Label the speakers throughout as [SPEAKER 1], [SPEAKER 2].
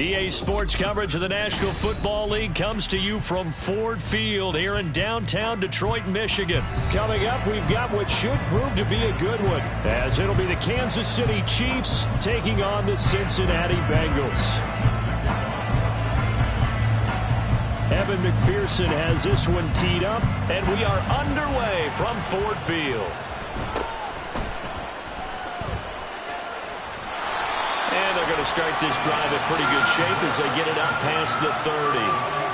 [SPEAKER 1] EA Sports coverage of the National Football League comes to you from Ford Field here in downtown Detroit, Michigan. Coming up, we've got what should prove to be a good one, as it'll be the Kansas City Chiefs taking on the Cincinnati Bengals. Evan McPherson has this one teed up, and we are underway from Ford Field. And they're going to start this drive in pretty good shape as they get it up past the 30.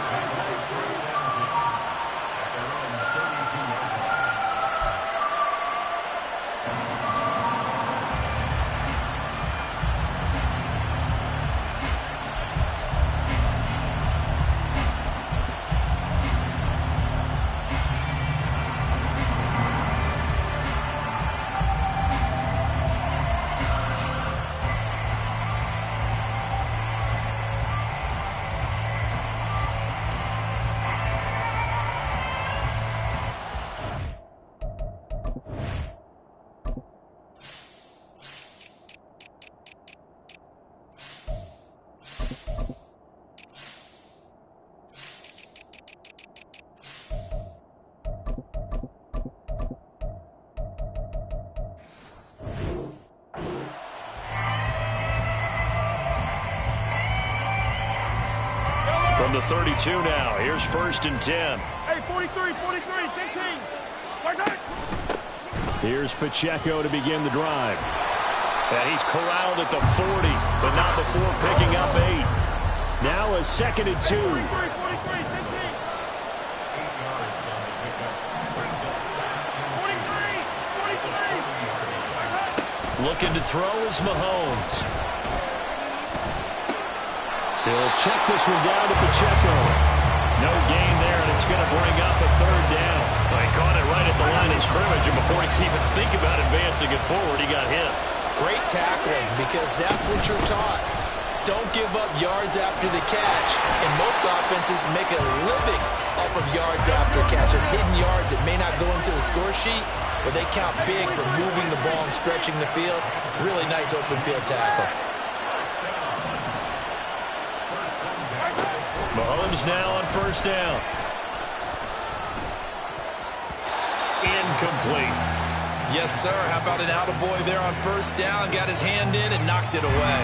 [SPEAKER 1] From the 32 now, here's 1st and 10.
[SPEAKER 2] Hey, 43, 15.
[SPEAKER 1] Here's Pacheco to begin the drive. And he's corralled at the 40, but not before picking up 8. Now a 2nd and 2.
[SPEAKER 2] 43, 15.
[SPEAKER 1] Looking to throw is Mahomes. He'll check this one down to Pacheco. No gain there, and it's going to bring up a 3rd down. Well, he caught it right at the line of scrimmage, and before he could even think about advancing it forward, he got hit.
[SPEAKER 3] Great tackling, because that's what you're taught. Don't give up yards after the catch. And most offenses make a living off of yards after catch. As hidden yards that may not go into the score sheet, but they count big for moving the ball and stretching the field. Really nice open field tackle.
[SPEAKER 1] Mahomes now on 1st down. Incomplete.
[SPEAKER 3] Yes, sir. How about an attaboy there on 1st down? Got his hand in and knocked it away.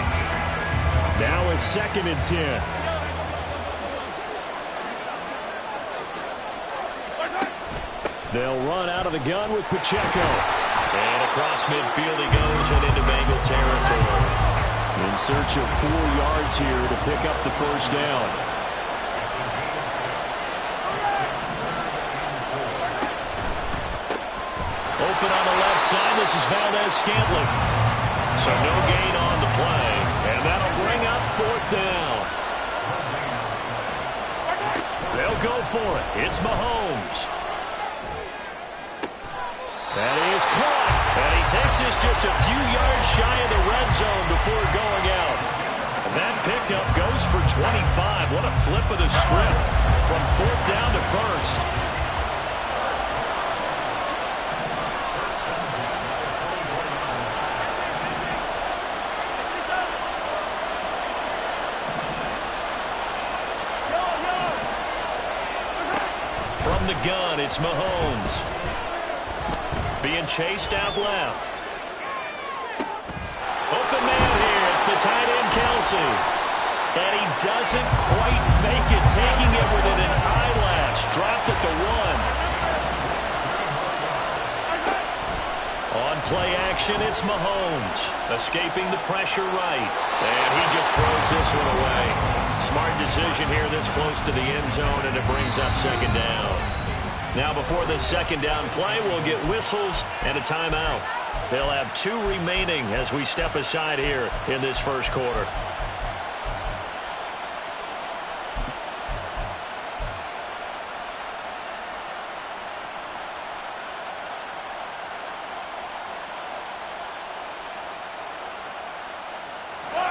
[SPEAKER 1] Now a 2nd and 10. They'll run out of the gun with Pacheco. And across midfield he goes and into Bengal territory. In search of 4 yards here to pick up the 1st down. Open on the left side, this is Valdez-Scantling. So no gain on the play, and that'll bring up 4th down. They'll go for it. It's Mahomes. And he is caught. And he takes this just a few yards shy of the red zone before going out. That pickup goes for 25. What a flip of the script from 4th down to 1st. From the gun, it's Mahomes. Being chased out left. Open man here. It's the tight end, Kelsey. And he doesn't quite make it, taking it within an eyelash. Dropped at the 1. On play action, it's Mahomes. Escaping the pressure right. And he just throws this one away. Smart decision here this close to the end zone, and it brings up 2nd down. Now before the 2nd down play, we'll get whistles and a timeout. They'll have 2 remaining as we step aside here in this 1st quarter.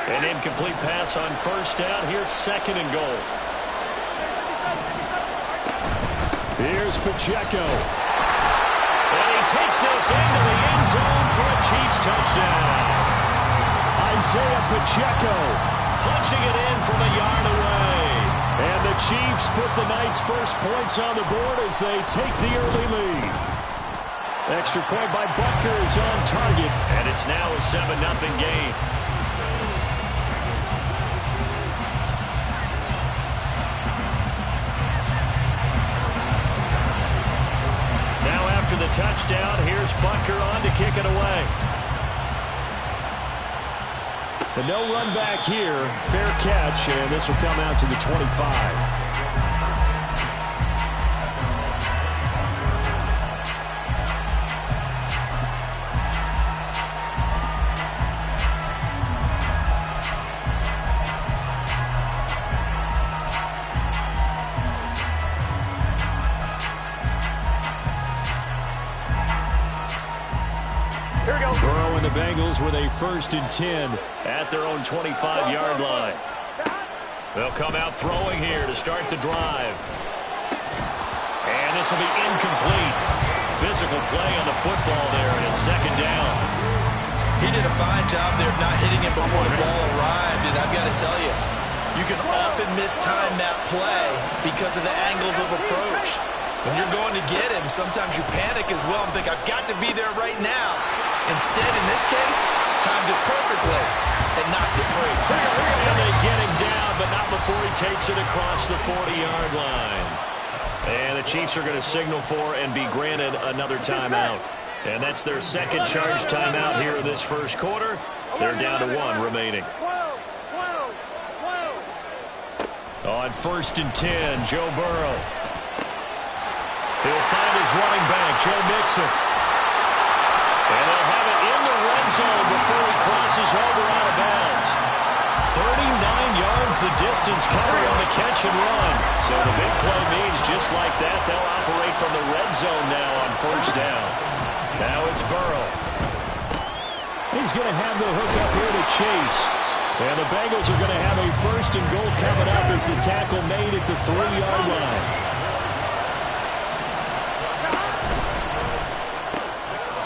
[SPEAKER 1] An incomplete pass on 1st down. Here's 2nd and goal. Here's Pacheco. And he takes this into the end zone for a Chiefs touchdown. Isaiah Pacheco punching it in from a yard away.
[SPEAKER 2] And the Chiefs put the night's first points on the board as they take the early lead. Extra point by Butker is on target.
[SPEAKER 1] And it's now a 7-0 game. Now after the touchdown, here's Butker on to kick it away.
[SPEAKER 2] But no run back here. Fair catch, and this will come out to the 25. Burrow and the Bengals with a 1st and 10
[SPEAKER 1] at their own 25-yard line. They'll come out throwing here to start the drive. And this will be incomplete. Physical play on the football there, and it's 2nd down.
[SPEAKER 3] He did a fine job there of not hitting him before the ball arrived, and I've got to tell you, you can often mistime that play because of the angles of approach. When you're going to get him, sometimes you panic as well and think, I've got to be there right now. Instead, in this case, timed it perfectly and knocked it free.
[SPEAKER 1] And they get him down, but not before he takes it across the 40-yard line. And the Chiefs are going to signal for and be granted another timeout. And that's their 2nd charge timeout here in this first quarter. They're down to 1 remaining. On 1st and 10, Joe Burrow. He'll find his running back, Joe Mixon. And they'll have it in the red zone before he crosses over out of bounds. 39 yards the distance covered on the catch and run. So the big play means just like that, they'll operate from the red zone now on 1st down. Now it's Burrow.
[SPEAKER 2] He's going to have the hook up here to Chase. And the Bengals are going to have a 1st and goal coming up as the tackle made at the 3-yard line.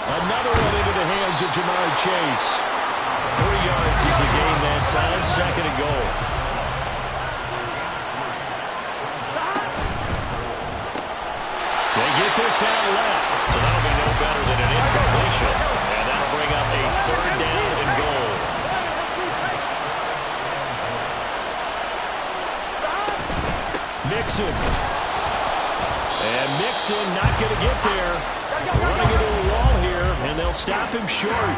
[SPEAKER 2] Another one into the hands of Jamar Chase.
[SPEAKER 1] 3 yards is the gain that time. 2nd and goal. They get this out left. So that'll be no better than an incompletion. And that'll bring up a 3rd down and goal.
[SPEAKER 2] Mixon. And Mixon not going to get there. Running into a wall here, and they'll stop him short.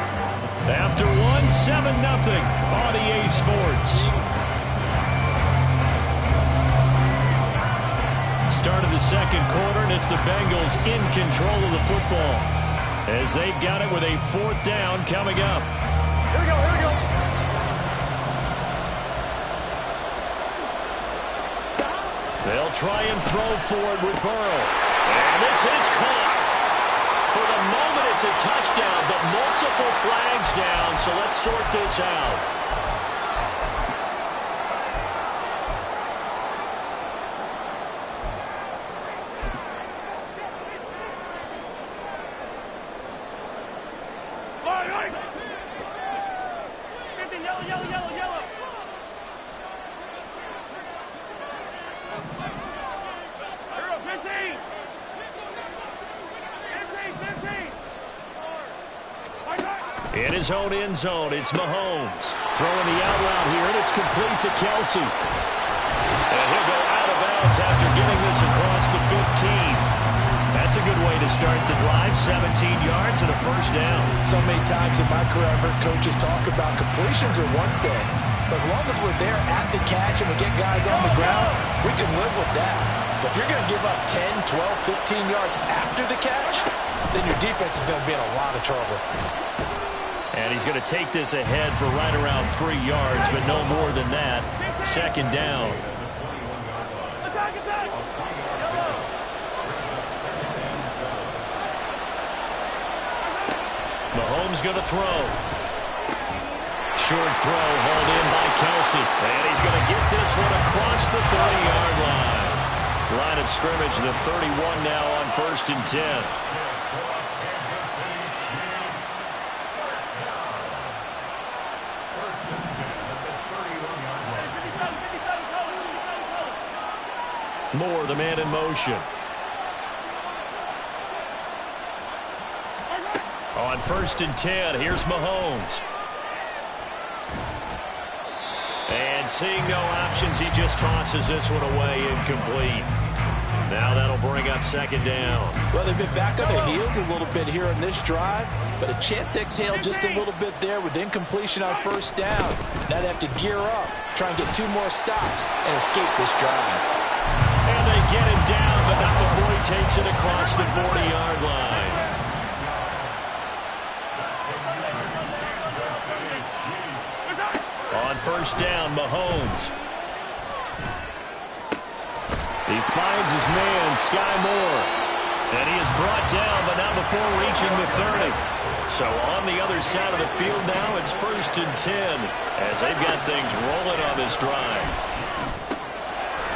[SPEAKER 2] After 7-0 on EA Sports. Start of the 2nd quarter, and it's the Bengals in control of the football as they've got it with a 4th down coming up.
[SPEAKER 4] Here we go, here we go.
[SPEAKER 1] They'll try and throw forward with Burrow. And this is caught. For the moment, it's a touchdown, but multiple flags down, so let's sort this out.
[SPEAKER 4] Yellow. Hero, 15. 15.
[SPEAKER 1] In his own end zone, it's Mahomes. Throwing the out route here, and it's complete to Kelsey. And he'll go out of bounds after getting this across the 15. That's a good way to start the drive. 17 yards and a 1st down.
[SPEAKER 3] So many times in my career, I've heard coaches talk about completions are one thing. But as long as we're there at the catch and we get guys on the ground, we can live with that. But if you're going to give up 10, 12, 15 yards after the catch, then your defense is going to be in a lot of trouble.
[SPEAKER 1] And he's going to take this ahead for right around 3 yards, but no more than that. 2nd down.
[SPEAKER 4] Attack.
[SPEAKER 1] Mahomes going to throw. Short throw hauled in by Kelsey. And he's going to get this one across the 30-yard line. Line of scrimmage, the 31 now on 1st and 10. Moore, the man in motion. On 1st and 10, here's Mahomes. And seeing no options, he just tosses this one away incomplete. Now that'll bring up 2nd down.
[SPEAKER 3] Well, they've been back on their heels a little bit here on this drive, but a chance to exhale just a little bit there with incompletion on 1st down. Now they have to gear up, try and get 2 more stops, and escape this drive.
[SPEAKER 1] And they get him down, but not before he takes it across the 40-yard line. On 1st down, Mahomes. He finds his man, Sky Moore. And he is brought down, but not before reaching the 30. So on the other side of the field now, it's 1st and 10 as they've got things rolling on this drive.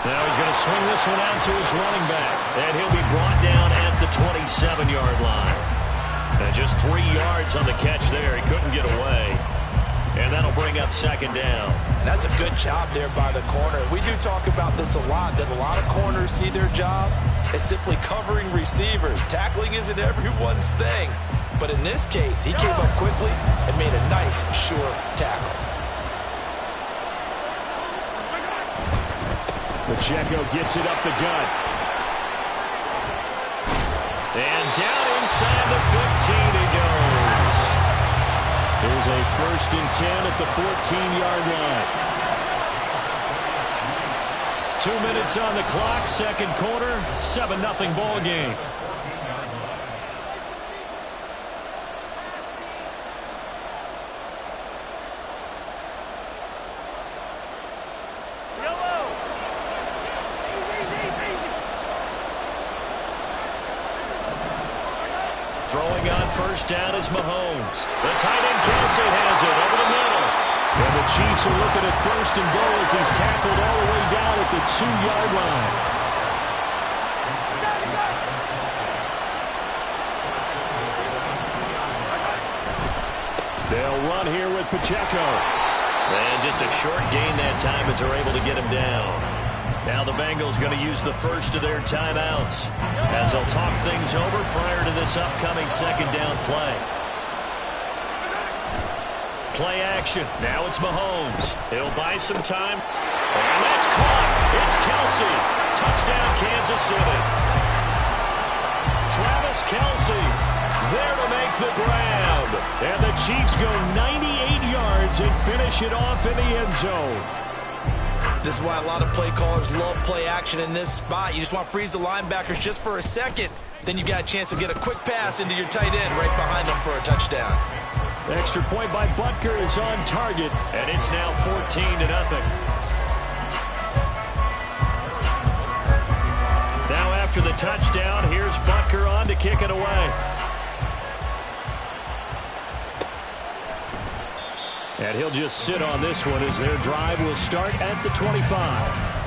[SPEAKER 1] Now he's going to swing this one out to his running back. And he'll be brought down at the 27-yard line. And just 3 yards on the catch there. He couldn't get away. And that'll bring up 2nd down.
[SPEAKER 3] That's a good job there by the corner. We do talk about this a lot, that a lot of corners see their job as simply covering receivers. Tackling isn't everyone's thing. But in this case, he came up quickly and made a nice, sure tackle.
[SPEAKER 1] Pacheco gets it up the gut. And down inside the 15 he goes. There's a 1st and 10 at the 14-yard line. 2 minutes on the clock, 2nd quarter, 7-0 ball game. Throwing on 1st down is Mahomes. The tight end Kelsey has it over the middle. And the Chiefs are looking at 1st and goal as he's tackled all the way down at the 2-yard line. They'll run here with Pacheco. And just a short gain that time as they're able to get him down. Now the Bengals going to use the first of their timeouts as they'll talk things over prior to this upcoming 2nd down play. Play action. Now it's Mahomes. He'll buy some time. And that's caught. It's Kelsey. Touchdown, Kansas City. Travis Kelsey there to make the grab. And the Chiefs go 98 yards and finish it off in the end zone.
[SPEAKER 3] This is why a lot of play callers love play action in this spot. You just want to freeze the linebackers just for a second. Then you got a chance to get a quick pass into your tight end right behind them for a touchdown.
[SPEAKER 1] Extra point by Butker is on target, and it's now 14-0. Now after the touchdown, here's Butker on to kick it away. And he'll just sit on this one as their drive will start at the 25.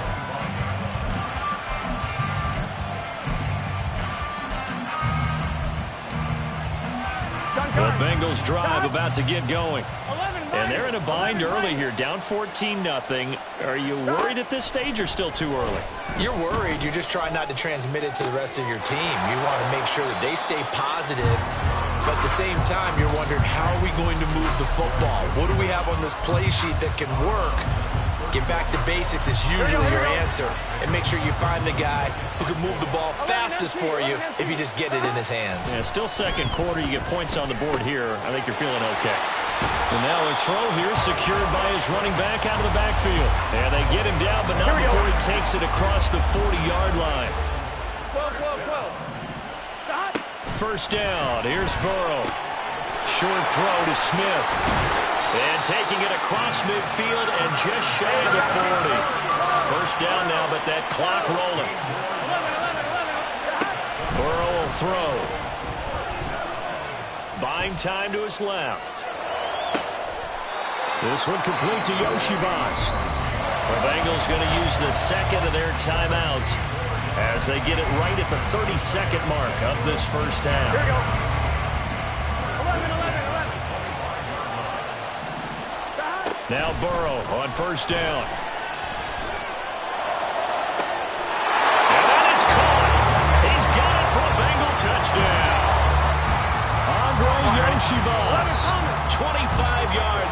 [SPEAKER 1] The Bengals drive about to get going. And they're in a bind early here, down 14-0. Are you worried at this stage or still too early?
[SPEAKER 3] You're worried. You're just trying not to transmit it to the rest of your team. You want to make sure that they stay positive. But at the same time, you're wondering, how are we going to move the football? What do we have on this play sheet that can work? Get back to basics is usually your answer. And make sure you find the guy who can move the ball fastest for you if you just get it in his hands.
[SPEAKER 1] Yeah, still 2nd quarter. You get points on the board here. I think you're feeling okay. And now a throw here secured by his running back out of the backfield. And they get him down, but not before he takes it across the 40-yard line. 1st down. Here's Burrow. Short throw to Smith. And taking it across midfield and just shy of the 40. 1st down now, but that clock rolling. Burrow will throw. Buying time to his left. This one complete to Yoshibas. The Bengals going to use the 2nd of their timeouts as they get it right at the 32nd mark of this 1st half.
[SPEAKER 4] Here we go. 11.
[SPEAKER 1] Now Burrow on 1st down.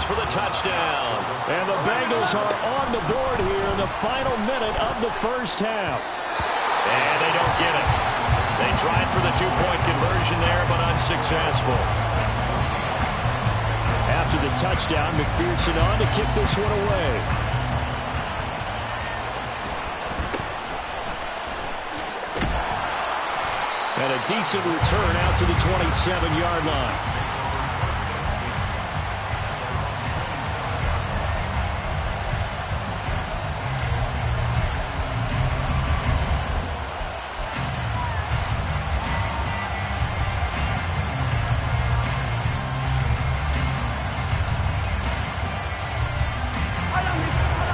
[SPEAKER 1] for the touchdown.
[SPEAKER 2] And the Bengals are on the board here in the final minute of the first half.
[SPEAKER 1] And they don't get it. They tried for the two-point conversion there, but unsuccessful.
[SPEAKER 2] After the touchdown, McPherson on to kick this one away. And a decent return out to the 27-yard line.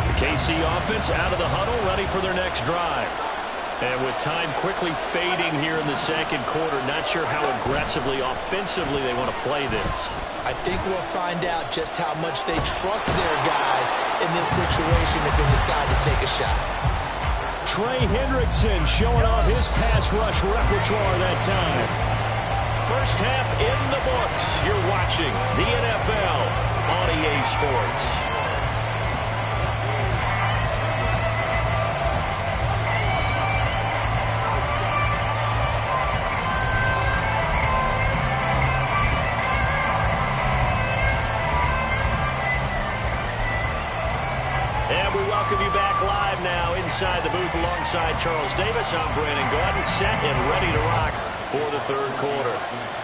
[SPEAKER 1] The KC offense out of the huddle, ready for their next drive. And with time quickly fading here in the second quarter, not sure how aggressively, offensively they want to play this.
[SPEAKER 3] I think we'll find out just how much they trust their guys in this situation if they decide to take a shot.
[SPEAKER 2] Trey Hendrickson showing off his pass rush repertoire that time.
[SPEAKER 1] First half in the books. You're watching the NFL on EA Sports. Welcome you back live now inside the booth alongside Charles Davis. I'm Brandon Gaudin, set and ready to rock for the third quarter.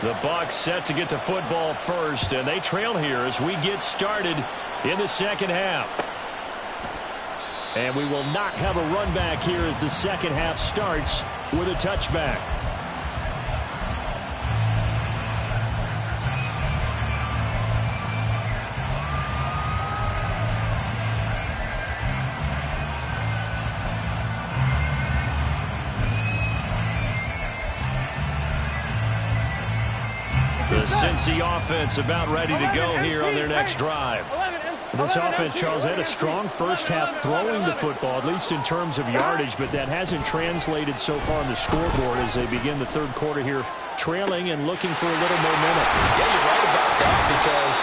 [SPEAKER 2] The Bucs set to get the football first, and they trail here as we get started in the second half. And we will not have a run back here as the second half starts with a touchback. The Cincy offense about ready to go here on their next drive. This offense, Charles, had a strong first half throwing the football, at least in terms of yardage, but that hasn't translated so far on the scoreboard as they begin the third quarter here, trailing and looking for a little momentum.
[SPEAKER 3] Yeah, you're right about that because,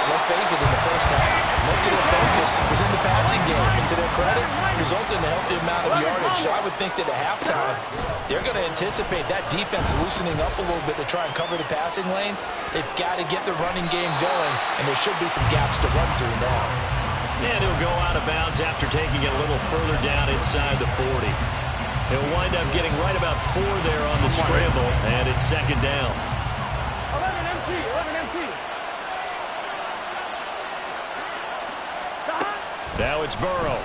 [SPEAKER 3] let's face it, in the first half, most of their focus was in the passing game. And to their credit, resulted in a healthy amount of yardage. So I would think that at halftime, they're going to anticipate that defense loosening up a little bit to try and cover the passing lanes. They've got to get the running game going, and there should be some gaps to run through now.
[SPEAKER 1] And he'll go out of bounds after taking it a little further down inside the 40. He'll wind up getting right about 4 there on the scramble, and it's second down.
[SPEAKER 4] 11 MT, 11 MT.
[SPEAKER 2] Now it's Burrow.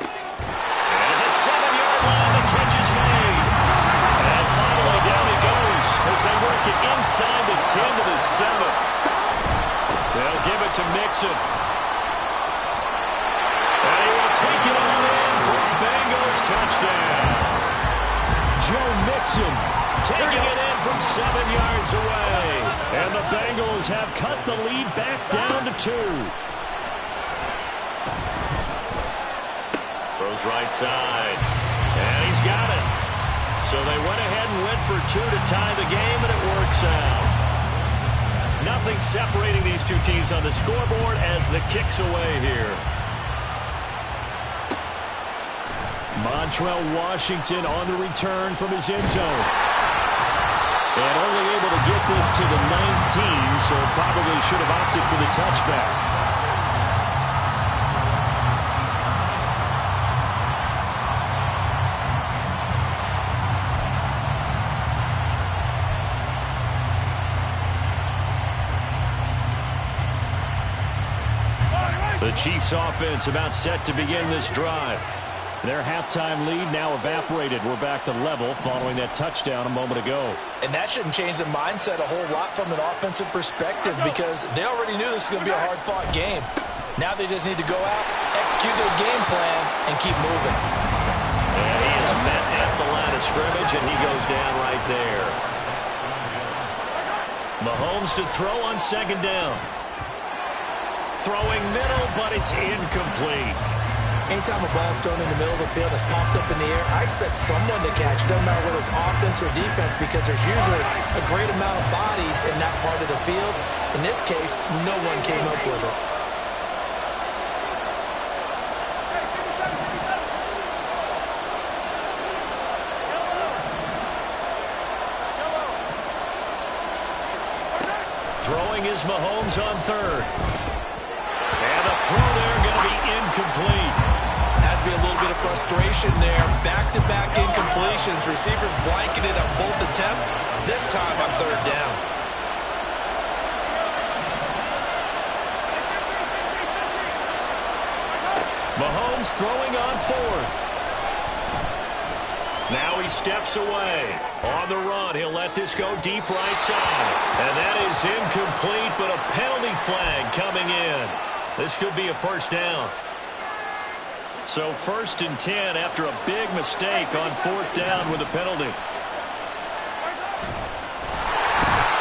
[SPEAKER 1] And the 7-yard line, the catch is made. And finally down he goes as they work it inside the 10 to the 7. They'll give it to Mixon. And he will take it all in for a Bengals touchdown.
[SPEAKER 2] Joe Mixon
[SPEAKER 1] Taking it in from 7 yards away.
[SPEAKER 2] And the Bengals have cut the lead back down to 2.
[SPEAKER 1] Throws right side. And he's got it. So they went ahead and went for 2 to tie the game, and it works out. Nothing separating these two teams on the scoreboard as the kick's away here.
[SPEAKER 2] Montrell Washington on the return from his end zone. And only able to get this to the 19, so probably should have opted for the touchback. The Chiefs offense about set to begin this drive. Their halftime lead now evaporated. We're back to level following that touchdown a moment ago.
[SPEAKER 3] And that shouldn't change the mindset a whole lot from an offensive perspective because they already knew this was going to be a hard-fought game. Now they just need to go out, execute their game plan, and keep moving.
[SPEAKER 1] And he is met at the line of scrimmage, and he goes down right there. Mahomes to throw on second down. Throwing middle, but it's incomplete.
[SPEAKER 3] Anytime a ball's thrown in the middle of the field that's popped up in the air, I expect someone to catch. It doesn't matter whether it's offense or defense, because there's usually a great amount of bodies in that part of the field. In this case, no one came up with it.
[SPEAKER 2] Throwing is Mahomes on third. And the throw there going to be incomplete.
[SPEAKER 3] Has to be a little bit of frustration there. Back-to-back incompletions. Receivers blanketed on both attempts. This time on third down.
[SPEAKER 2] Mahomes throwing on fourth. Now he steps away. On the run, he'll let this go deep right side. And that is incomplete, but a penalty flag coming in. This could be a first down. So 1st and 10 after a big mistake on 4th down with a penalty.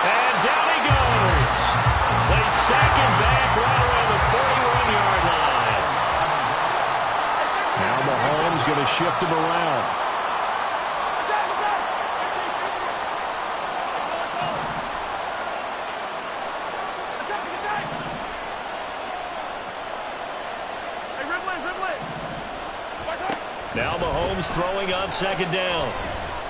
[SPEAKER 2] And down he goes. They sack him back right around the 41-yard line. Now Mahomes going to shift him around. Now Mahomes throwing on 2nd down.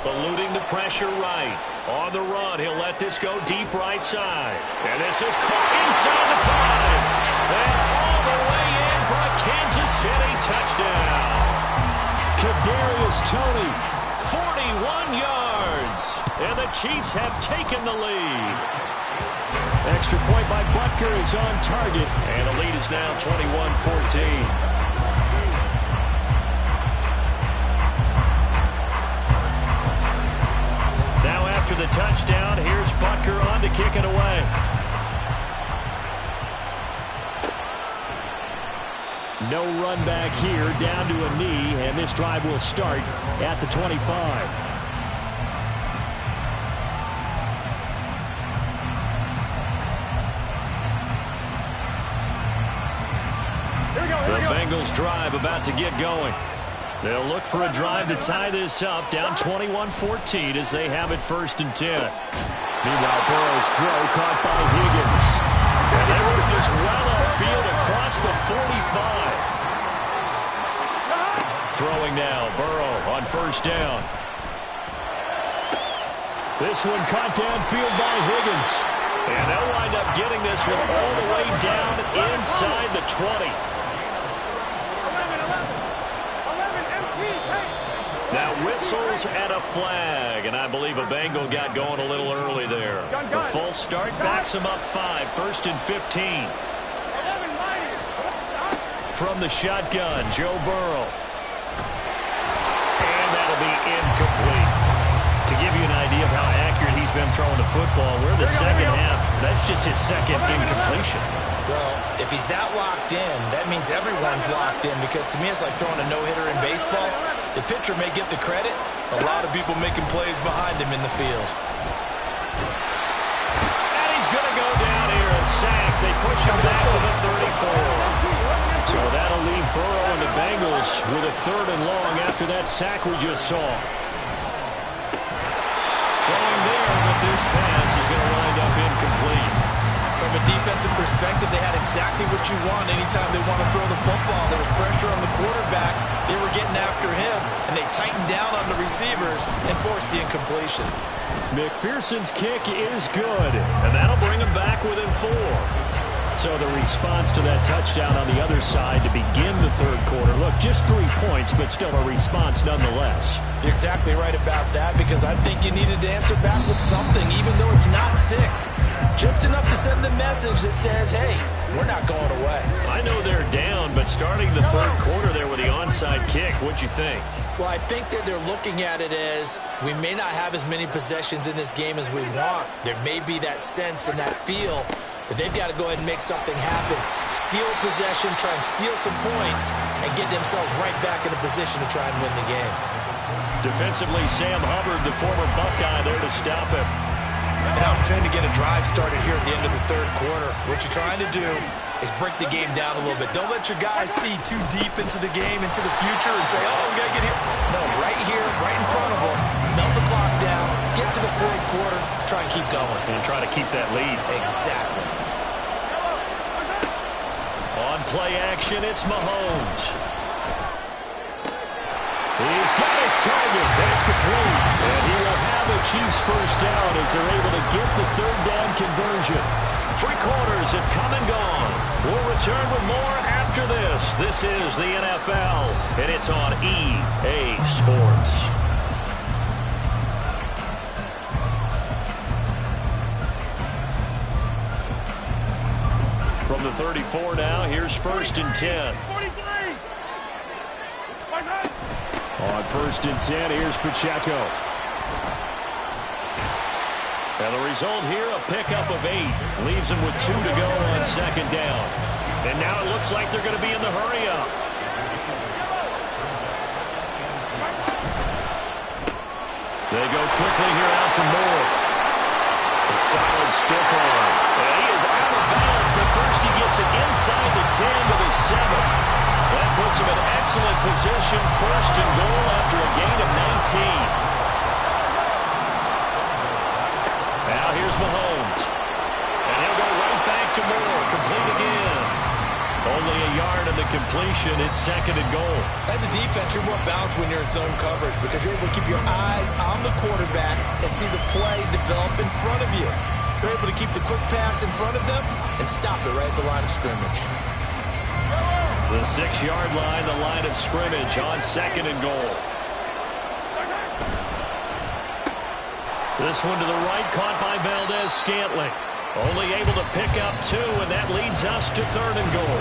[SPEAKER 2] Eluding the pressure right. On the run, he'll let this go deep right side. And this is caught inside the 5. And all the way in for a Kansas City touchdown. Kadarius Toney, 41 yards. And the Chiefs have taken the lead. Extra point by Butker is on target. And the lead is now 21-14. After the touchdown, here's Butker on to kick it away. No run back here, down to a knee, and this drive will start at the 25. The Bengals drive about to get going. They'll look for a drive to tie this up, down 21-14 as they have it 1st and 10. Meanwhile, Burrow's throw caught by Higgins. And they work this well upfield across the 45. Throwing now, Burrow on 1st down. This one caught downfield by Higgins. And they'll wind up getting this one all the way down inside the 20. Now whistles and a flag, and I believe a Bengal got going a little early there. A false start backs him up 5, 1st and 15. From the shotgun, Joe Burrow. And that'll be incomplete. To give you an idea of how accurate he's been throwing the football, we're the second half. That's just his 2nd incompletion.
[SPEAKER 3] Well, if he's that locked in, that means everyone's locked in, because to me it's like throwing a no-hitter in baseball. The pitcher may get the credit. A lot of people making plays behind him in the field.
[SPEAKER 2] And he's going to go down here, a sack. They push him back to the 34. So that'll leave Burrow and the Bengals with a 3rd and long after that sack we just saw. Throwing there, but this pass is going to wind up incomplete.
[SPEAKER 3] From a defensive perspective, they had exactly what you want anytime they want to throw the football. There was pressure on the quarterback. They were getting after him, and they tightened down on the receivers and forced the incompletion.
[SPEAKER 2] McPherson's kick is good, and that'll bring him back within 4. So the response to that touchdown on the other side to begin the 3rd quarter. Look, just 3 points, but still a response nonetheless.
[SPEAKER 3] You're exactly right about that, because I think you needed to answer back with something, even though it's not 6. Just enough to send a message that says, hey, we're not going away.
[SPEAKER 2] I know they're down, but starting the 3rd quarter there with the onside kick, what'd you think?
[SPEAKER 3] Well, I think that they're looking at it as we may not have as many possessions in this game as we want. There may be that sense and that feel that they've got to go ahead and make something happen. Steal possession, try and steal some points, and get themselves right back in a position to try and win the game.
[SPEAKER 2] Defensively, Sam Hubbard, the former Buckeye, there to stop him.
[SPEAKER 3] An opportunity to get a drive started here at the end of the third quarter. What you're trying to do is break the game down a little bit. Don't let your guys see too deep into the game, into the future, and say, oh, we got to get here. No, right here, right in front of them, melt the clock down, get to the fourth quarter, try and keep going.
[SPEAKER 2] And try to keep that lead.
[SPEAKER 3] Exactly.
[SPEAKER 1] On play action, it's Mahomes. He's got his target. That's complete. And he will have a Chiefs first down as they're able to get the third down conversion. 3 quarters have come and gone. We'll return with more after this. This is the NFL, and it's on EA Sports. From the 34 now, here's 1st and 10.
[SPEAKER 4] 43.
[SPEAKER 1] On 1st and 10, here's Pacheco. And the result here, a pickup of 8. Leaves them with 2 to go on 2nd down. And now it looks like they're going to be in the hurry-up. They go quickly here out to Moore. A solid stiff arm. And he is out of bounds, but first he gets it inside the 10 to the 7. That puts him in excellent position, 1st and goal after a gain of 19. Now here's Mahomes. And he'll go right back to Moore. Complete again. Only a yard of the completion. It's 2nd and goal.
[SPEAKER 3] As a defense, you're more balanced when you're in zone coverage because you're able to keep your eyes on the quarterback and see the play develop in front of you. You're able to keep the quick pass in front of them and stop it right at the line of scrimmage.
[SPEAKER 1] The 6-yard line, the line of scrimmage on 2nd and goal. This one to the right, caught by Valdez-Scantling. Only able to pick up 2, and that leads us to 3rd and goal.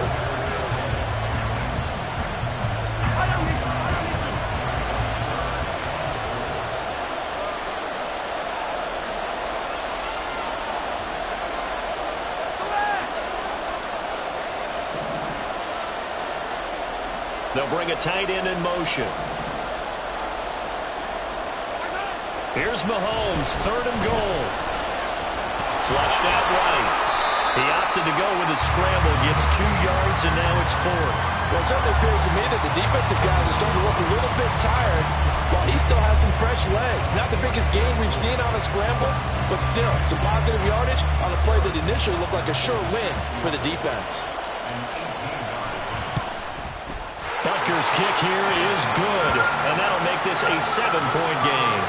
[SPEAKER 1] They'll bring a tight end in motion. Here's Mahomes, 3rd and goal. Flushed out right. He opted to go with a scramble, gets 2 yards, and now it's 4th.
[SPEAKER 3] Well, it certainly appears to me that the defensive guys are starting to look a little bit tired while he still has some fresh legs. Not the biggest gain we've seen on a scramble, but still some positive yardage on a play that initially looked like a sure win for the defense.
[SPEAKER 1] Butker's kick here is good, and that'll make this a 7-point game.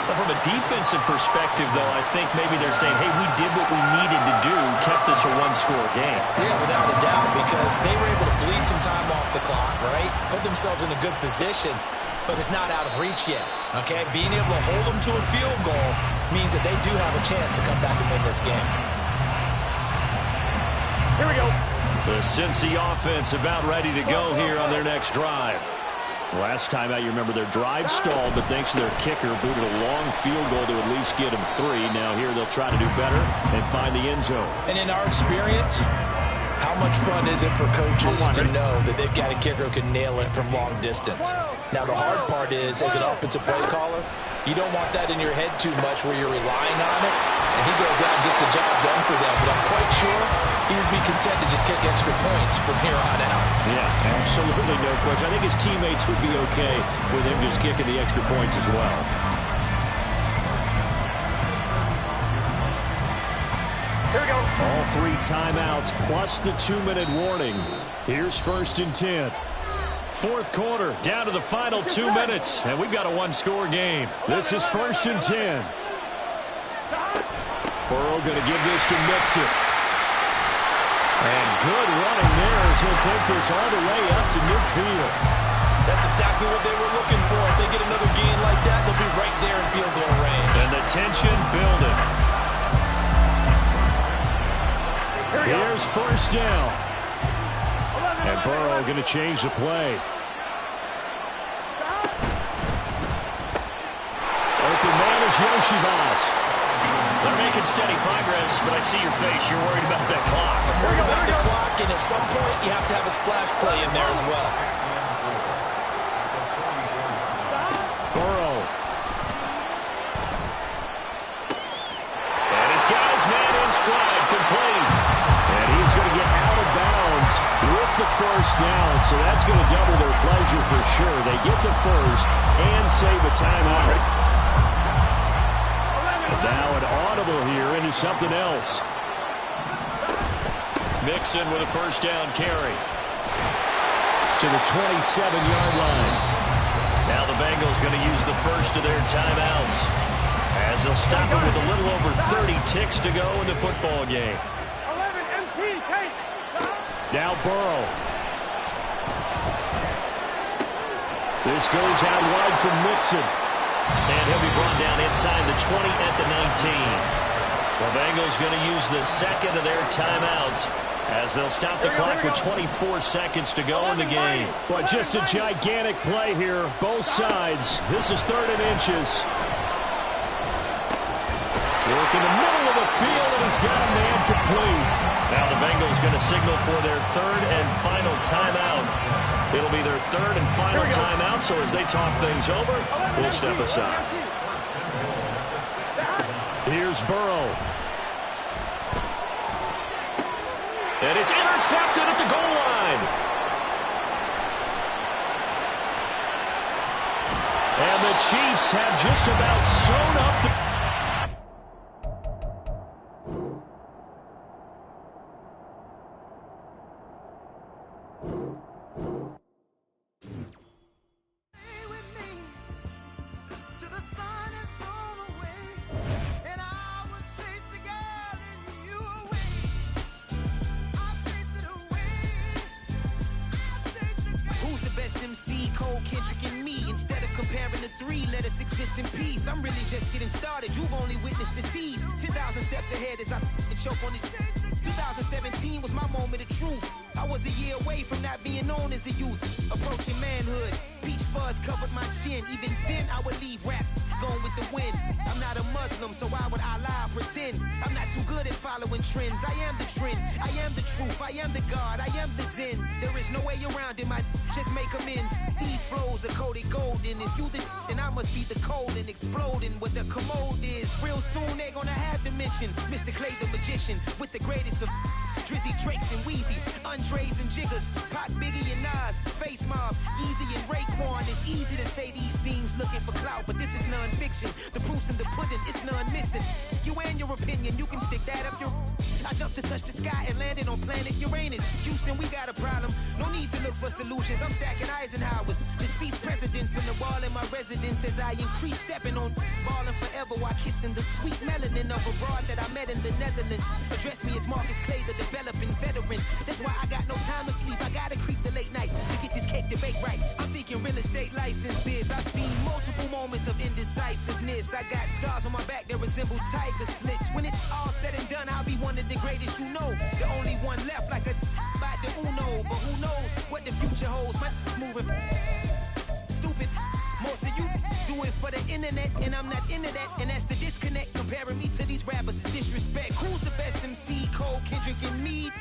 [SPEAKER 1] From a defensive perspective, though, I think maybe they're saying, hey, we did what we needed to do, kept this a 1-score game.
[SPEAKER 3] Yeah, without a doubt, because they were able to bleed some time off the clock, right? Put themselves in a good position, but it's not out of reach yet, okay? Being able to hold them to a field goal means that they do have a chance to come back and win this game.
[SPEAKER 4] Here we go.
[SPEAKER 1] The Cincy offense about ready to go here on their next drive. Last time out, you remember their drive stalled, but thanks to their kicker, booted a long field goal to at least get them 3. Now here they'll try to do better and find the end zone.
[SPEAKER 3] And in our experience, how much fun is it for coaches to know that they've got a kicker who can nail it from long distance? Now the hard part is, as an offensive play caller, you don't want that in your head too much where you're relying on it, and he goes out and gets the job done for them. But I'm quite sure he would be content to just kick extra points from here on out.
[SPEAKER 1] Yeah, absolutely no question. I think his teammates would be okay with him just kicking the extra points as well.
[SPEAKER 4] Here we go.
[SPEAKER 1] All 3 timeouts plus the 2-minute warning. Here's 1st and 10. 4th quarter, down to the final 2 minutes, and we've got a 1-score game. This is 1st and 10. Burrow going to give this to Mixon. And good running there as he'll take this all the way up to midfield.
[SPEAKER 3] That's exactly what they were looking for. If they get another gain like that, they'll be right there in field goal range.
[SPEAKER 1] And the tension building. Here's 1st down. And Burrow going to change the play. Open man is Yoshibas. They're making steady progress, but I see your face. You're worried about that clock.
[SPEAKER 3] I'm worried about the clock, and at some point, you have to have a splash play in there as well.
[SPEAKER 1] Burrow.
[SPEAKER 2] first down, so that's going to double their pleasure for sure. They get the first and save a timeout. Now an audible here into something else.
[SPEAKER 1] Mixon with a first down carry.
[SPEAKER 2] To the 27-yard line.
[SPEAKER 1] Now the Bengals going to use the first of their timeouts as they'll stop it with a little over 30 ticks to go in the football game.
[SPEAKER 4] 11 MT, Kate.
[SPEAKER 2] Now Burrow. This goes out wide from Mixon.
[SPEAKER 1] And he'll be brought down inside the 20 at the 19. The Bengals going to use the second of their timeouts as they'll stop the clock with 24 seconds to go in the game.
[SPEAKER 2] But just a gigantic play here, both sides. This is 3rd and inches. Work in the middle of the field, and he's got a man complete.
[SPEAKER 1] Now the Bengals going to signal for their 3rd and final timeout. It'll be their 3rd and final timeout, so as they talk things over, we'll step aside.
[SPEAKER 2] Here's Burrow.
[SPEAKER 1] And it's intercepted at the goal line.
[SPEAKER 2] And the Chiefs have just about sewn up the...
[SPEAKER 5] I'm really just getting started. You've only witnessed the tease. 10,000 steps ahead as I choke on it. 2017 was my moment of truth. I was a year away from not being known as a youth. Approaching manhood. Peach fuzz covered my chin. Even then I would leave rap going with the wind. I'm not a Muslim, so why would I lie or pretend? I'm not too good at following trends. I am the trend. I am the truth. I am the God. I am the Zen. There is no way around it. My just make amends. These flows are coated golden. If you the then I must be the cold and exploding what the commode is. Real soon they gonna have to mention Mr. Clay the magician with the greatest of Drizzy, Drakes, and Wheezies, Andres and Jiggers, Pac, Biggie, and Nas, Face Mob, Yeezy, and Raekwon. It's easy to say these things looking for clout, but this is non-fiction. The proof's in the pudding, it's none missing. You and your opinion, you can stick that up your... I jumped to touch the sky and landed on planet Uranus. Houston, we got a problem. No need to look for solutions. I'm stacking Eisenhowers. Deceased presidents in the wall in my residence as I increase stepping on ballin' forever while kissing the sweet melanin of a broad that I met in the Netherlands. Address me as Marcus Clay, the developing veteran. That's why I got no time to sleep. I gotta creep the late night to get this cake to bake right. I'm thinking real estate licenses. I've seen multiple moments of indecisiveness. I got scars on my back that resemble tiger slits. When it's all said and done, I'll be one of the greatest you know. The only one left like a by the Uno. But who knows what the future holds. My moving stupid. Most of you do it for the internet, and I'm not into that. And that's the disconnect. Comparing me to these rappers is disrespect. Who's the best MC? Cole, Kendrick, and me?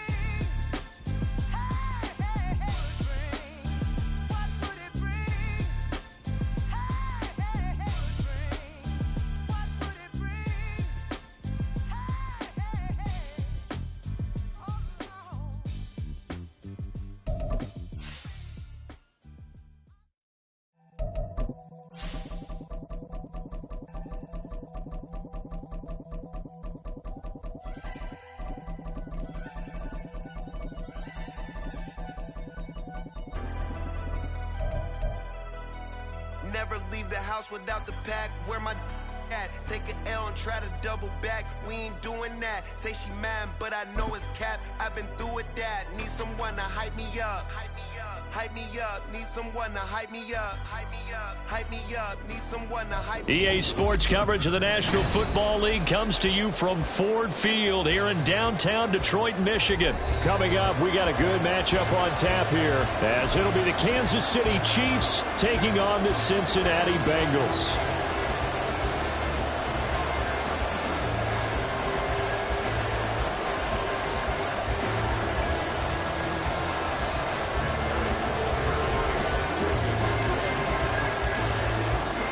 [SPEAKER 6] Never leave the house without the pack. Where my at? Take an L and try to double back. We ain't doing that. Say she mad, but I know it's cap. I've been through with that. Need someone to hype me up. Hype me up. Hype me up. Need someone to hype me up. Hype me up. Hype me up. Need someone to hype me up.
[SPEAKER 1] EA Sports coverage of the National Football League comes to you from Ford Field here in downtown Detroit, Michigan.
[SPEAKER 2] Coming up, we got a good matchup on tap here, as it'll be the Kansas City Chiefs taking on the Cincinnati Bengals.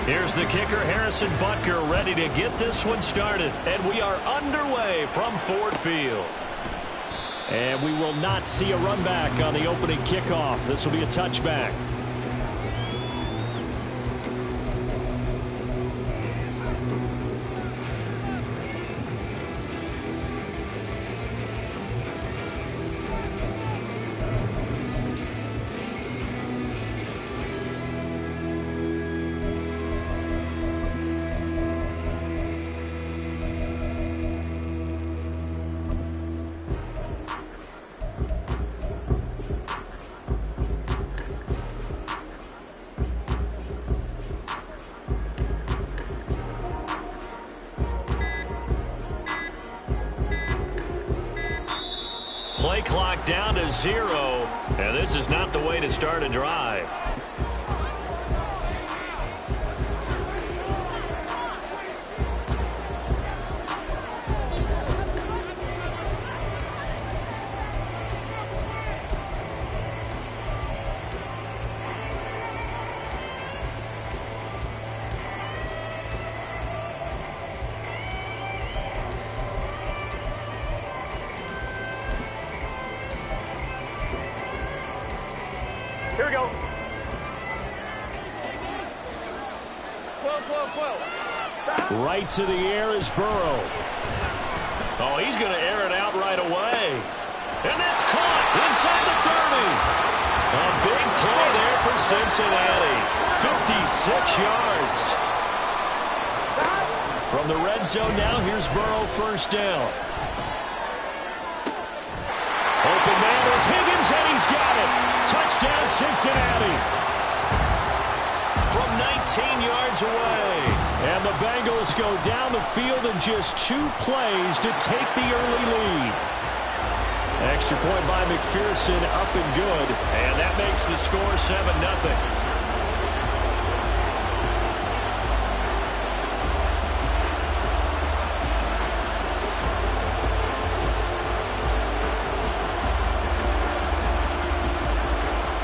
[SPEAKER 1] Here's the kicker, Harrison Butker, ready to get this one started. And we are underway from Ford Field.
[SPEAKER 2] And we will not see a run back on the opening kickoff. This will be a touchback.
[SPEAKER 1] Play clock down to 0, and this is not the way to start a drive.
[SPEAKER 4] Here we go. 12.
[SPEAKER 2] Right to the air is Burrow.
[SPEAKER 1] Oh, he's going to air it out right away. And that's caught inside the 30. A big play there for Cincinnati. 56 yards. From the red zone now, here's Burrow, first down. Open man is Higgins, and he's got it. Touchdown, Cincinnati. From 19 yards away.
[SPEAKER 2] And the Bengals go down the field in just 2 plays to take the early lead. Extra point by McPherson, up and good.
[SPEAKER 1] And that makes the score 7-0.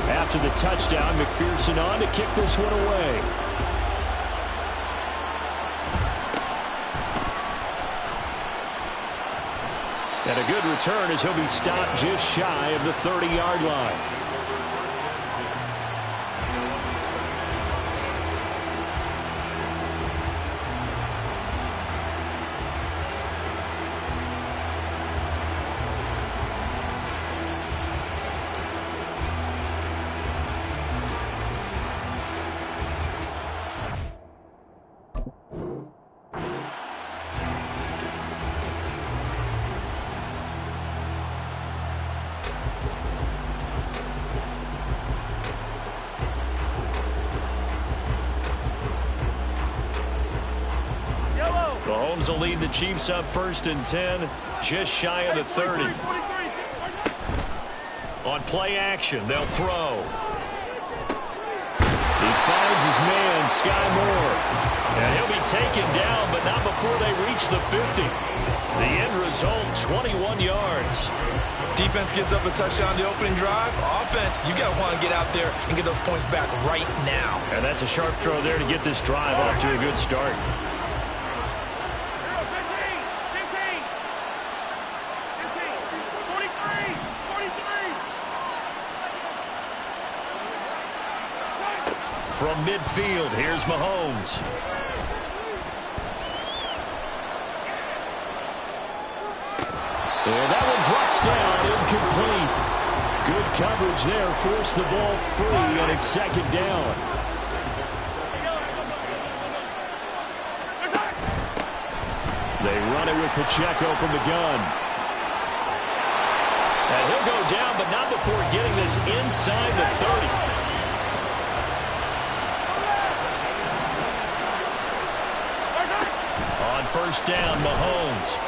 [SPEAKER 2] After the touchdown, McPherson on to kick this one away. And a good return as he'll be stopped just shy of the 30-yard line.
[SPEAKER 1] Mahomes will lead the Chiefs up 1st and 10, just shy of the 30. On play action, they'll throw.
[SPEAKER 2] He finds his man, Sky Moore.
[SPEAKER 1] And he'll be taken down, but not before they reach the 50. The end result, 21 yards.
[SPEAKER 3] Defense gives up a touchdown the opening drive. Offense, you got to want to get out there and get those points back right now.
[SPEAKER 1] And that's a sharp throw there to get this drive off to a good start. From midfield, here's Mahomes.
[SPEAKER 2] And that one drops down, incomplete. Good coverage there, forced the ball free, and it's 2nd down. They run it with Pacheco from the gun.
[SPEAKER 1] And he'll go down, but not before getting this inside the 30. On 1st down, Mahomes.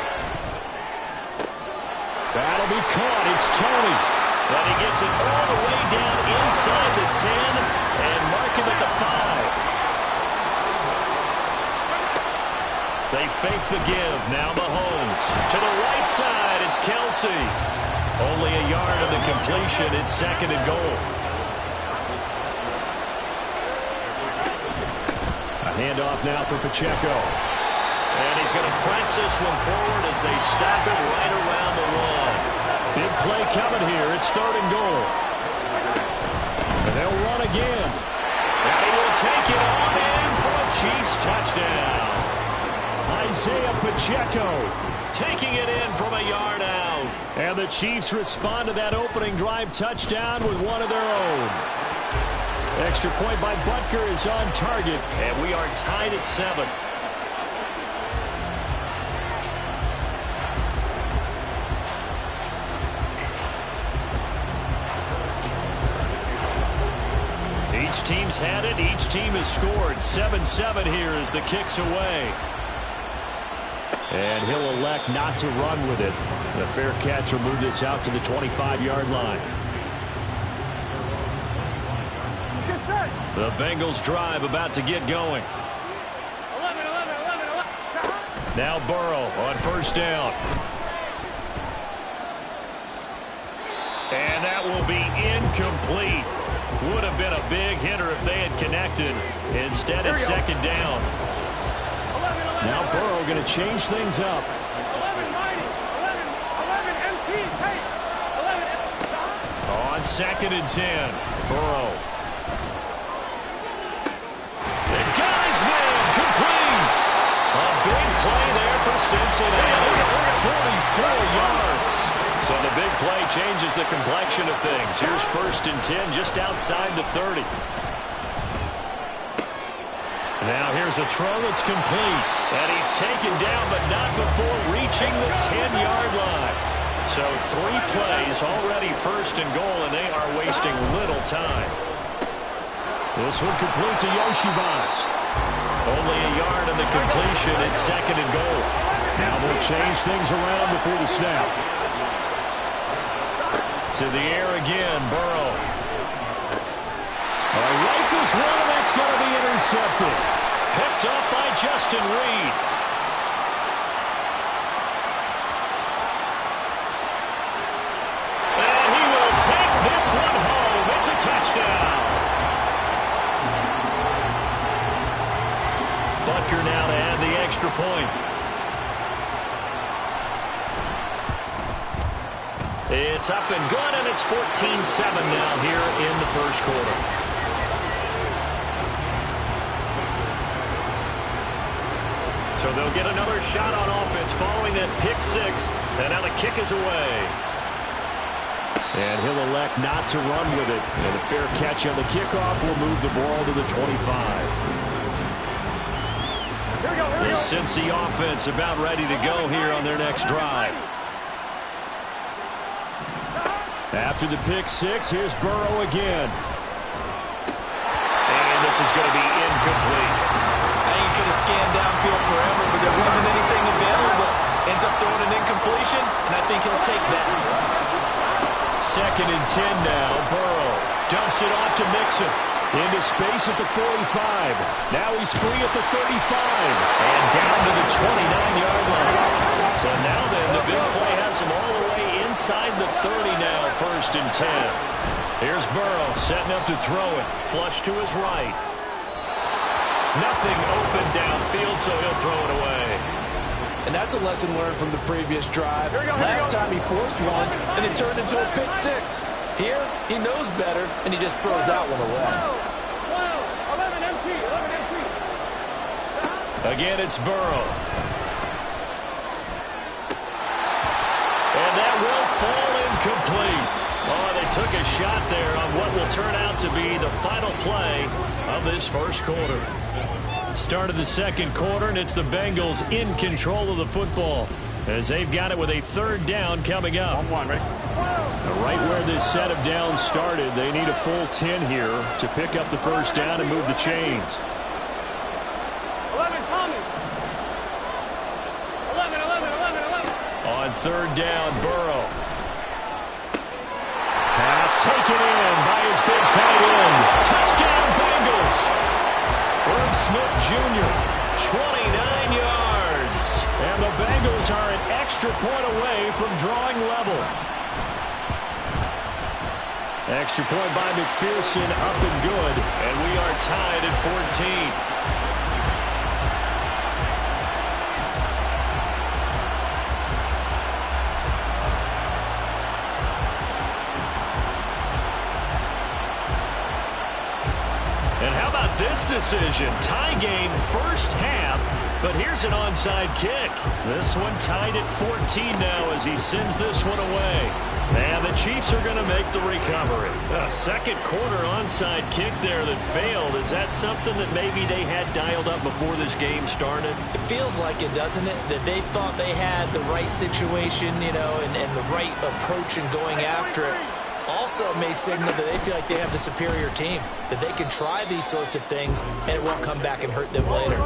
[SPEAKER 2] That'll be caught. It's Tony.
[SPEAKER 1] And he gets it all the way down inside the 10 and mark him at the 5. They fake the give. Now Mahomes. To the right side, it's Kelsey. Only a yard of the completion. It's 2nd and goal.
[SPEAKER 2] A handoff now for Pacheco.
[SPEAKER 1] And he's going to press this one forward as they stop it right around the 1.
[SPEAKER 2] Big play coming here. It's 3rd and goal. And they'll run again. And he will take it on in for a Chiefs touchdown. Isaiah Pacheco taking it in from a yard out. And the Chiefs respond to that opening drive touchdown with one of their own. Extra point by Butker is on target.
[SPEAKER 1] And we are tied at 7.
[SPEAKER 2] Each team's had it. Each team has scored. 7-7 here as the kick's away. And he'll elect not to run with it. The fair catch will move this out to the 25-yard line. The Bengals drive about to get going.
[SPEAKER 4] 11.
[SPEAKER 2] Now Burrow on 1st down. And that will be incomplete. Would have been a big hitter if they had connected. Instead, it's 2nd down.
[SPEAKER 4] 11.
[SPEAKER 2] Now Burrow going to change things up.
[SPEAKER 4] 11 mighty. 11 MT. Hey. 11.
[SPEAKER 2] On 2nd and 10. Burrow. The guy's man complete. A big play there for Cincinnati. 44 yards. So the big play changes the complexion of things. Here's 1st and 10 just outside the 30. Now here's a throw that's complete. And he's taken down, but not before reaching the 10-yard line. So 3 plays already 1st and goal, and they are wasting little time. This one complete to Yoshivas. Only a yard in the completion. It's 2nd and goal. Now they'll change things around before the snap. To the air again, Burrow. Rifles one, and that's going to be intercepted. Picked up by Justin Reed. And he will take this one home. It's a touchdown. Butker now to add the extra point. It's up and good, and it's 14-7 now here in the 1st quarter. So they'll get another shot on offense following that pick 6, and now the kick is away. And he'll elect not to run with it, and a fair catch on the kickoff will move the ball to the 25. The Cincy offense about ready to go here on their next drive. After the pick 6, here's Burrow again. And this is going to be incomplete.
[SPEAKER 3] I think he could have scanned downfield forever, but there wasn't anything available. Ends up throwing an incompletion, and I think he'll take that.
[SPEAKER 2] 2nd and 10 now. Burrow dumps it off to Mixon. Into space at the 45. Now he's free at the 35. And down to the 29-yard line. So now then, the big play has him all the way inside the 30 now, 1st and 10. Here's Burrow setting up to throw it. Flush to his right. Nothing open downfield, so he'll throw it away.
[SPEAKER 3] And that's a lesson learned from the previous drive. Last time he forced one, and it turned into a pick 6. Here, he knows better, and he just throws that one away.
[SPEAKER 4] 11 MT.
[SPEAKER 2] Again, it's Burrow. And that will fall incomplete. Oh, they took a shot there on what will turn out to be the final play of this 1st quarter. Start of the 2nd quarter, and it's the Bengals in control of the football as they've got it with a 3rd down coming up.
[SPEAKER 4] 1-1, ready?
[SPEAKER 2] Right where this set of downs started, they need a full 10 here to pick up the 1st down and move the chains.
[SPEAKER 4] 11, Tommy. 11.
[SPEAKER 2] On 3rd down, Burrow. Pass taken in by his big tight end. Touchdown, Bengals. Herb Smith Jr., 29 yards. And the Bengals are an extra point away from drawing level. Extra point by McPherson, up and good. And we are tied at 14.
[SPEAKER 1] this decision. Tie game first half, but here's an onside kick. This one tied at 14 now as he sends this one away. And the Chiefs are going to make the recovery. A second quarter onside kick there that failed. Is that something that maybe they had dialed up before this game started?
[SPEAKER 3] It feels like it, doesn't it? That they thought they had the right situation, you know, and the right approach in going after it. Also may signal that they feel like they have the superior team, that they can try these sorts of things and it won't come back and hurt them later.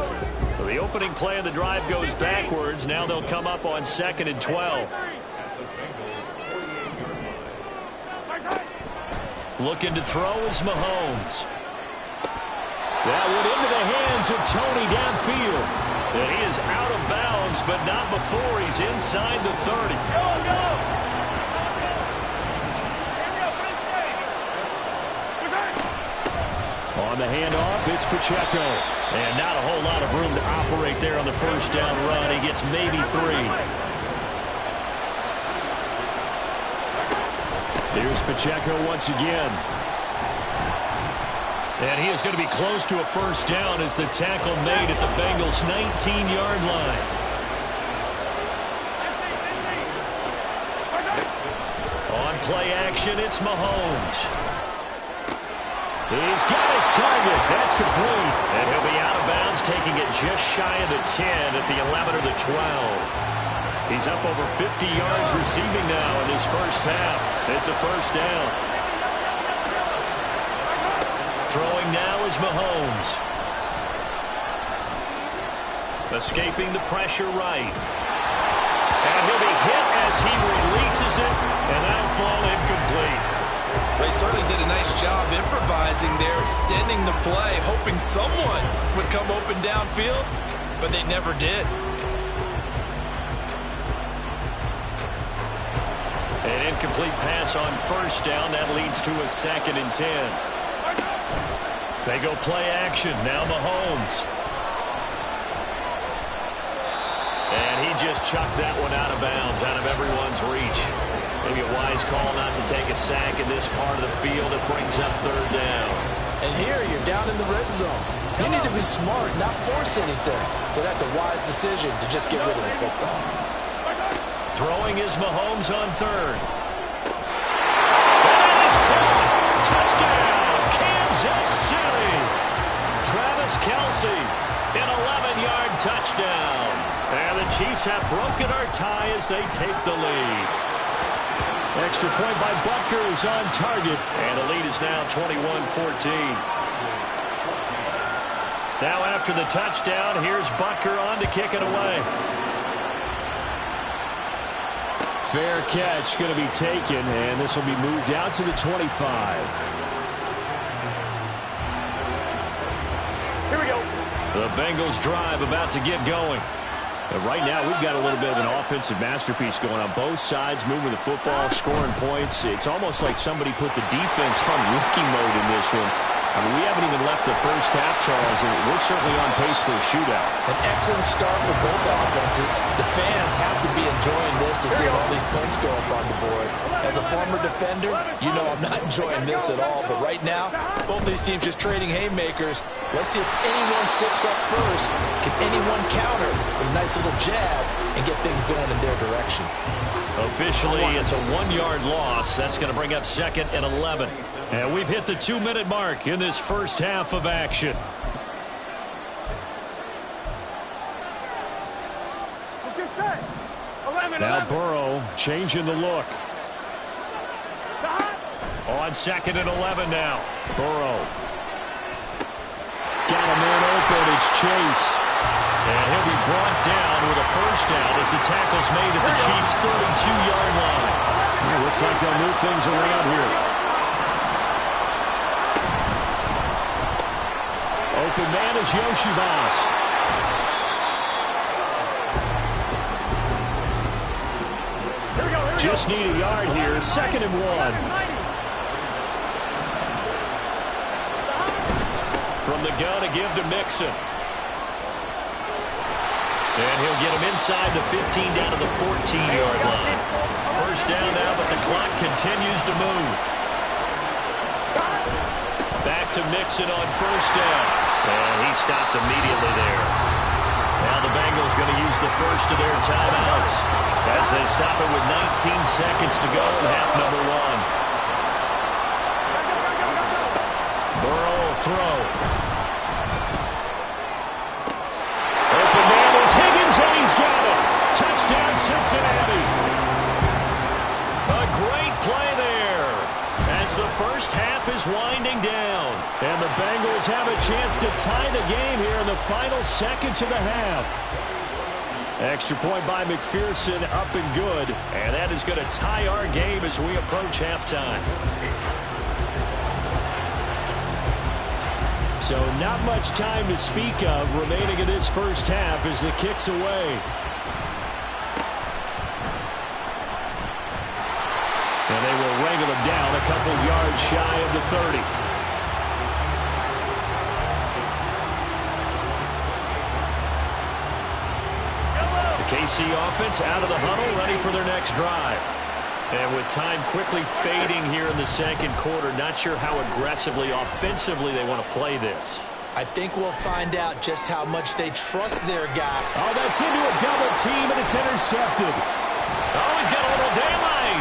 [SPEAKER 1] So the opening play of the drive goes backwards. Now they'll come up on 2nd and 12. Looking to throw is Mahomes. That went into the hands of Tony downfield. And he is out of bounds, but not before he's inside the 30. On the handoff, it's Pacheco. And not a whole lot of room to operate there on the first down run. He gets maybe 3. Here's Pacheco once again. And he is going to be close to a first down as the tackle made at the Bengals' 19-yard line. On play action, it's Mahomes. He's got his target. That's complete. And he'll be out of bounds, taking it just shy of the 10 at the 11 or the 12. He's up over 50 yards receiving now in his first half. It's a first down. Throwing now is Mahomes. Escaping the pressure right. And he'll be hit as he releases it, and that'll fall incomplete.
[SPEAKER 3] They certainly did a nice job improvising there, extending the play, hoping someone would come open downfield, but they never did.
[SPEAKER 1] An incomplete pass on first down. That leads to a 2nd and 10. They go play action. Now Mahomes. And he just chucked that one out of bounds, out of everyone's reach. Maybe a wise call not to take a sack in this part of the field. It brings up 3rd down.
[SPEAKER 7] And here you're down in the red zone. You need to be smart, not force anything. So that's a wise decision to just get rid of the football.
[SPEAKER 1] Throwing is Mahomes on 3rd. That is caught. Touchdown, Kansas City. Travis Kelce, an 11-yard touchdown. And the Chiefs have broken our tie as they take the lead. Extra point by Butker is on target. And the lead is now 21-14. Now after the touchdown, here's Butker on to kick it away. Fair catch going to be taken, and this will be moved out to the 25.
[SPEAKER 4] Here we go.
[SPEAKER 1] The Bengals drive about to get going. And right now, we've got a little bit of an offensive masterpiece going on. Both sides moving the football, scoring points. It's almost like somebody put the defense on rookie mode in this one. I mean, we haven't even left the first half, Charles, and we're certainly on pace for a shootout.
[SPEAKER 3] An excellent start for both offenses. The fans have to be enjoying this to see all these points go up on the board. As a former defender, you know I'm not enjoying this at all. But right now, both these teams just trading haymakers. Let's see if anyone slips up first. Can anyone counter with a nice little jab and get things going in their direction?
[SPEAKER 1] Officially, it's a 1-yard loss. That's going to bring up 2nd and 11. And we've hit the 2-minute mark in this first half of action.
[SPEAKER 4] Let's get set. 11,
[SPEAKER 1] Now
[SPEAKER 4] 11.
[SPEAKER 1] Burrow changing the look. On 2nd and 11 now. Burrow. Got a man open. It's Chase. And he'll be brought down with a first down as the tackle's made at the Chiefs' 32-yard line. Looks like they'll move things around here. Open man is Yoshibas. Just need a yard here. 2nd and 1. From the gun, a give to Mixon. And he'll get him inside the 15 down to the 14-yard line. First down now, but the clock continues to move. Back to Mixon on first down. And he stopped immediately there. Now the Bengals going to use the first of their timeouts as they stop it with 19 seconds to go in half number one. Burrow will throw. Open man is Higgins, and he's got it. Touchdown, Cincinnati. A great play there as the first half is winding down. And the Bengals have a chance to tie the game here in the final seconds of the half. Extra point by McPherson, up and good. And that is going to tie our game as we approach halftime. So not much time to speak of remaining in this first half as the kick's away. And they will wrangle him down a couple yards shy of the 30. The KC offense out of the huddle, ready for their next drive. And with time quickly fading here in the second quarter, not sure how aggressively, offensively they want to play this.
[SPEAKER 3] I think we'll find out just how much they trust their guy.
[SPEAKER 2] Oh, that's into a double team, and it's intercepted.
[SPEAKER 1] Oh, he's got a little daylight.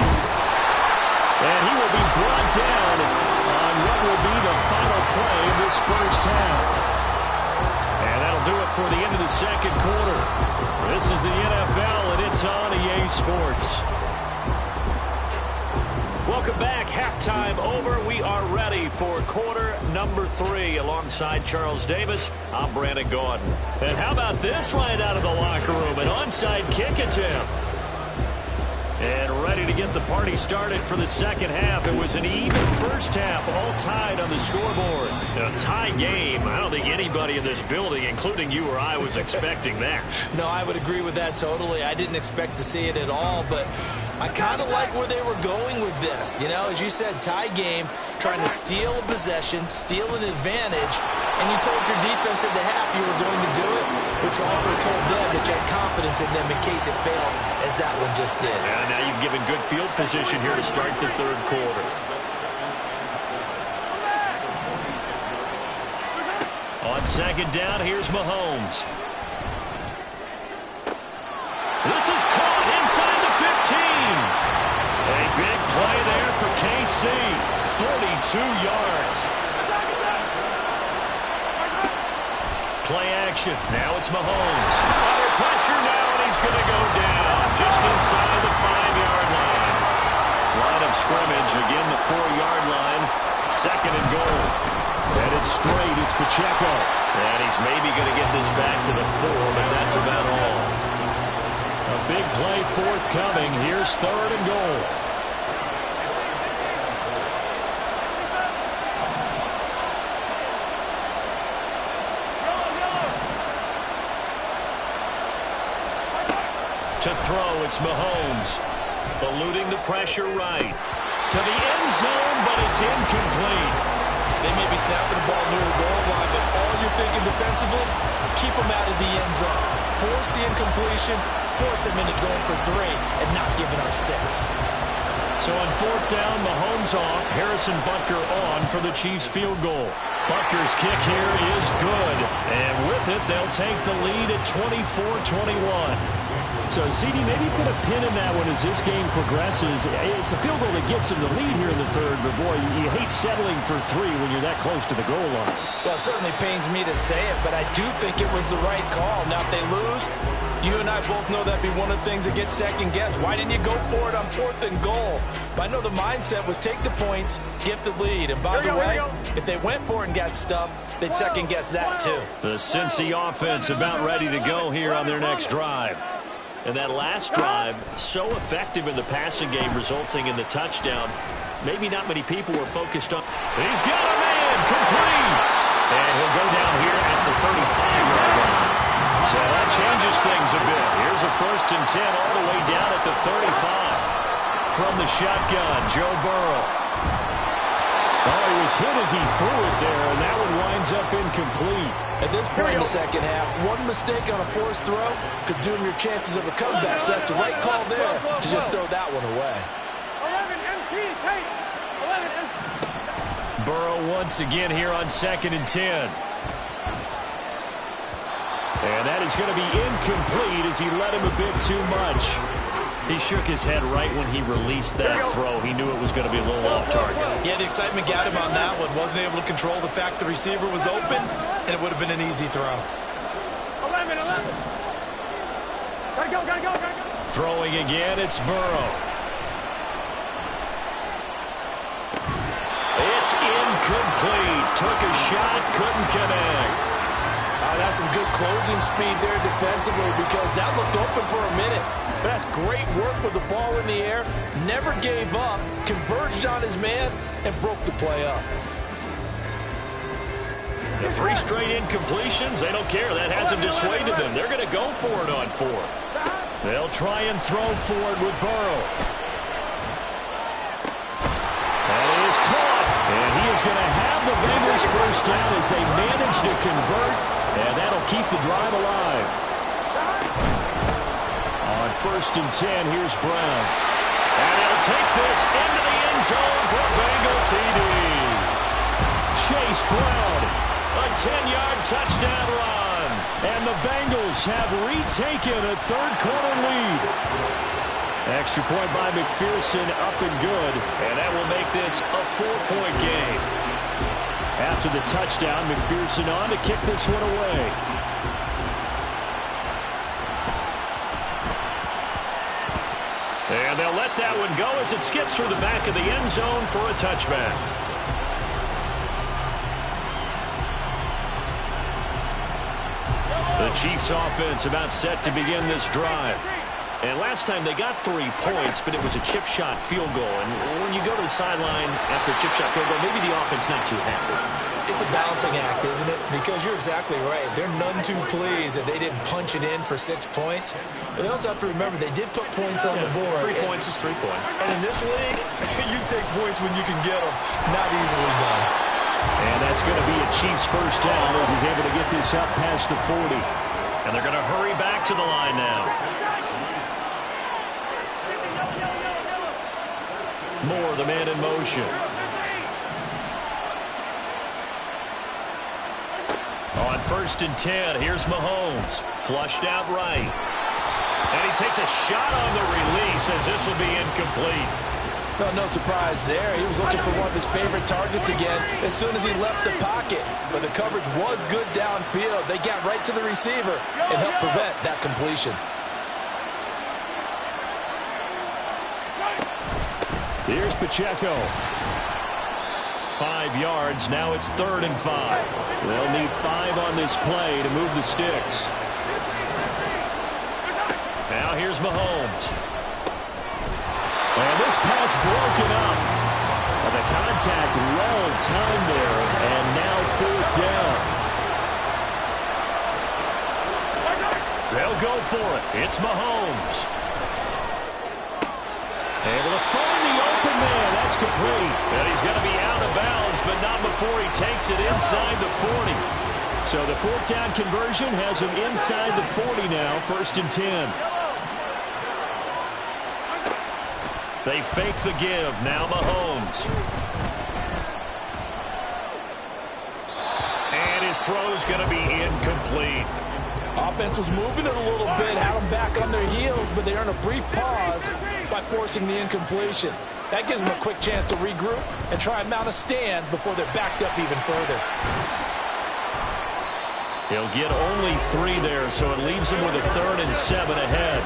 [SPEAKER 2] And he will be brought down on what will be the final play of this first half.
[SPEAKER 1] And that'll do it for the end of the second quarter. This is the NFL, and it's on EA Sports. Welcome back. Halftime over. We are ready for quarter number 3. Alongside Charles Davis, I'm Brandon Gaudin. And how about this right out of the locker room? An onside kick attempt. And ready to get the party started for the second half. It was an even first half, all tied on the scoreboard. A tie game. I don't think anybody in this building, including you or I, was expecting that.
[SPEAKER 3] No, I would agree with that totally. I didn't expect to see it at all, but I kind of like where they were going with this. You know, as you said, tie game, trying to steal a possession, steal an advantage, and you told your defense at the half you were going to do it, which also told them that you had confidence in them in case it failed, as that one just did.
[SPEAKER 1] And now you've given good field position here to start the third quarter. On second down, here's Mahomes. This is caught inside the 15. A big play there for KC. 42 yards. Play action. Now it's Mahomes. Under pressure now, and he's going to go down just inside the 5-yard line. Line of scrimmage, again the 4-yard line. Second and goal. And it's straight. It's Pacheco. And he's maybe going to get this back to the 4, but that's about all. A big play forthcoming. Here's third and goal. To throw, it's Mahomes. Eluding the pressure right. To the end zone, but it's incomplete.
[SPEAKER 3] They may be snapping the ball near the goal line, but all you're thinking defensively, keep them out of the end zone. Force the incompletion, force them into going for 3 and not giving up 6.
[SPEAKER 1] So on fourth down, Mahomes off, Harrison Butker on for the Chiefs field goal. Butker's kick here is good, and with it, they'll take the lead at 24-21.
[SPEAKER 2] So, CD, maybe put a pin in that one as this game progresses. It's a field goal that gets them the lead here in the third, but boy, you hate settling for 3 when you're that close to the goal line.
[SPEAKER 3] Well, it certainly pains me to say it, but I do think it was the right call. Now, if they lose, you and I both know that'd be one of the things that gets second-guessed. Why didn't you go for it on fourth and goal? But I know the mindset was take the points, get the lead. And by the way, if they went for it and got stuffed, they'd second-guess that too.
[SPEAKER 1] The Cincy offense about ready to go here on their next drive. And that last drive, so effective in the passing game, resulting in the touchdown. Maybe not many people were focused on. He's got a man, complete. And he'll go down here at the 35-yard line. So that changes things a bit. Here's a 1st and 10 all the way down at the 35. From the shotgun, Joe Burrow.
[SPEAKER 2] Oh, he was hit as he threw it there, and that one winds up incomplete.
[SPEAKER 7] At this point in the second half, one mistake on a forced throw could doom your chances of a comeback. So that's the right call there to just throw that one away.
[SPEAKER 4] 11 MT, Tate. 11 MT.
[SPEAKER 1] Burrow once again here on 2nd and 10.
[SPEAKER 2] And that is going to be incomplete as he let him a bit too much.
[SPEAKER 1] He shook his head right when he released that throw. He knew it was going to be a little off target.
[SPEAKER 3] Yeah, the excitement got him on that one. Wasn't able to control the fact the receiver was open, and it would have been an easy throw.
[SPEAKER 4] 11. Gotta go.
[SPEAKER 2] Throwing again, it's Burrow. It's incomplete. Took a shot, couldn't connect.
[SPEAKER 7] That's some good closing speed there defensively because that looked open for a minute. But that's great work with the ball in the air. Never gave up, converged on his man, and broke the play up.
[SPEAKER 2] The 3 straight incompletions, they don't care. That hasn't dissuaded them. They're going to go for it on 4th. They'll try and throw for it with Burrow. That is caught. And he is going to have the Bengals first down as they manage to convert. And that'll keep the drive alive. On 1st and 10, here's Brown. And he'll take this into the end zone for a Bengal TD. Chase Brown, a 10-yard touchdown run. And the Bengals have retaken a third-quarter lead. Extra point by McPherson, up and good. And that will make this a 4-point game. After the touchdown, McPherson on to kick this one away. And they'll let that one go as it skips through the back of the end zone for a touchback. The Chiefs offense about set to begin this drive. And last time they got 3 points, but it was a chip shot field goal. And when you go to the sideline after a chip shot field goal, maybe the offense not too happy.
[SPEAKER 3] It's a balancing act, isn't it? Because you're exactly right. They're none too pleased that they didn't punch it in for 6 points. But they also have to remember they did put points on the board.
[SPEAKER 2] 3 points is 3 points.
[SPEAKER 3] And in this league, you take points when you can get them. Not easily done.
[SPEAKER 2] And that's going to be a Chiefs first down as he's able to get this up past the 40. And they're going to hurry back to the line now. Moore, the man in motion. On 1st and 10, here's Mahomes. Flushed out right. And he takes a shot on the release as this will be incomplete.
[SPEAKER 7] Well, no surprise there. He was looking for one of his favorite targets again as soon as he left the pocket. But the coverage was good downfield. They got right to the receiver and helped prevent that completion.
[SPEAKER 2] Here's Pacheco. 5 yards. Now it's 3rd and 5. They'll need 5 on this play to move the sticks. Now here's Mahomes. And this pass broken up. And the contact well timed there. And now 4th down. They'll go for it. It's Mahomes. Able to find the open man. That's complete. And he's going to be out of bounds, but not before he takes it inside the 40. So the 4th down conversion has him inside the 40 now, 1st and 10. They fake the give. Now Mahomes. And his throw's going to be incomplete.
[SPEAKER 7] Offense was moving it a little bit, had them back on their heels, but they earned a brief pause by forcing the incompletion. That gives them a quick chance to regroup and try and mount a stand before they're backed up even further.
[SPEAKER 2] He'll get only 3 there, so it leaves him with a 3rd and 7 ahead.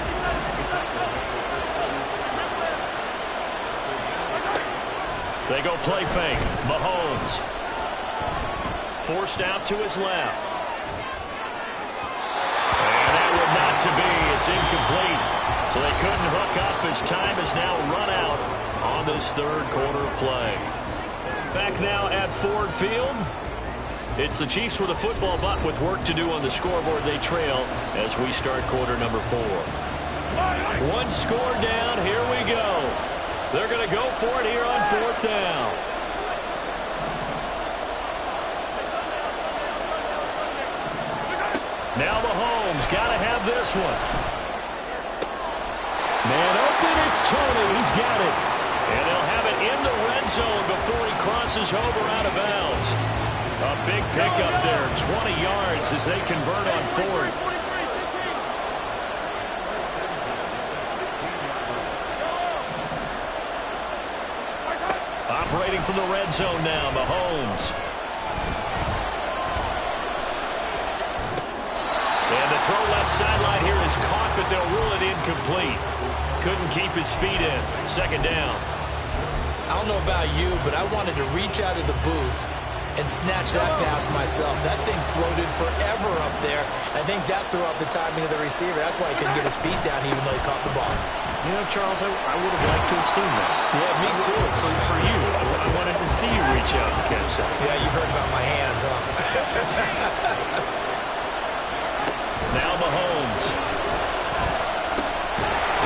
[SPEAKER 2] They go play fake. Mahomes. Forced out to his left. Not to be. It's incomplete. So they couldn't hook up as time has now run out on this 3rd quarter of play. Back now at Ford Field. It's the Chiefs with a football, but with work to do on the scoreboard. They trail as we start quarter number 4. 1 score down. Here we go. They're going to go for it here on 4th down. Now Mahomes got to have this one. Man open, it's Tony. He's got it. And they'll have it in the red zone before he crosses over out of bounds. A big pickup there, 20 yards as they convert on fourth. Operating from the red zone now, Mahomes. And the throw left sideline here is caught, but they'll rule it incomplete. Couldn't keep his feet in. Second down.
[SPEAKER 3] I don't know about you, but I wanted to reach out of the booth and snatch that pass myself. That thing floated forever up there. I think that threw off the timing of the receiver. That's why he couldn't get his feet down even though he caught the ball.
[SPEAKER 2] You know, Charles, I would have liked to have seen that.
[SPEAKER 3] Yeah, me too.
[SPEAKER 2] For you, I wanted to see you reach out and catch that.
[SPEAKER 3] Yeah, you've heard about my hands, huh?
[SPEAKER 2] Now Mahomes.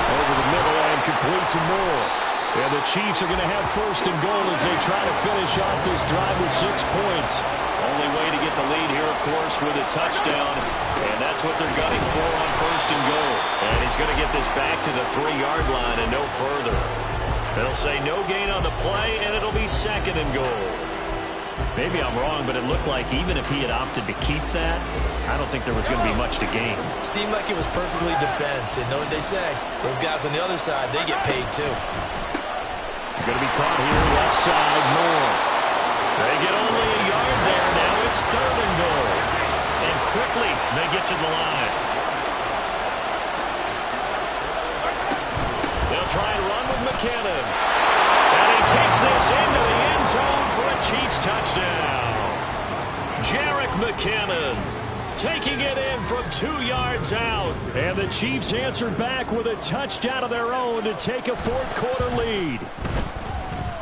[SPEAKER 2] Over the middle and complete to Moore. And the Chiefs are going to have first and goal as they try to finish off this drive with 6 points. Only way to get the lead here, of course, with a touchdown. And that's what they're gunning for on first and goal. And he's going to get this back to the 3-yard line and no further. They'll say no gain on the play, and it'll be second and goal. Maybe I'm wrong, but it looked like even if he had opted to keep that, I don't think there was going to be much to gain.
[SPEAKER 3] Seemed like it was perfectly defense. And know what they say? Those guys on the other side, they get paid too.
[SPEAKER 2] Going to be caught here, left side, Moore. They get only a yard there. Now it's third and goal. And quickly, they get to the line. They'll try and run with McKinnon. And he takes this into the end zone for a Chiefs touchdown. Jerick McKinnon taking it in from 2 yards out. And the Chiefs answer back with a touchdown of their own to take a fourth-quarter lead.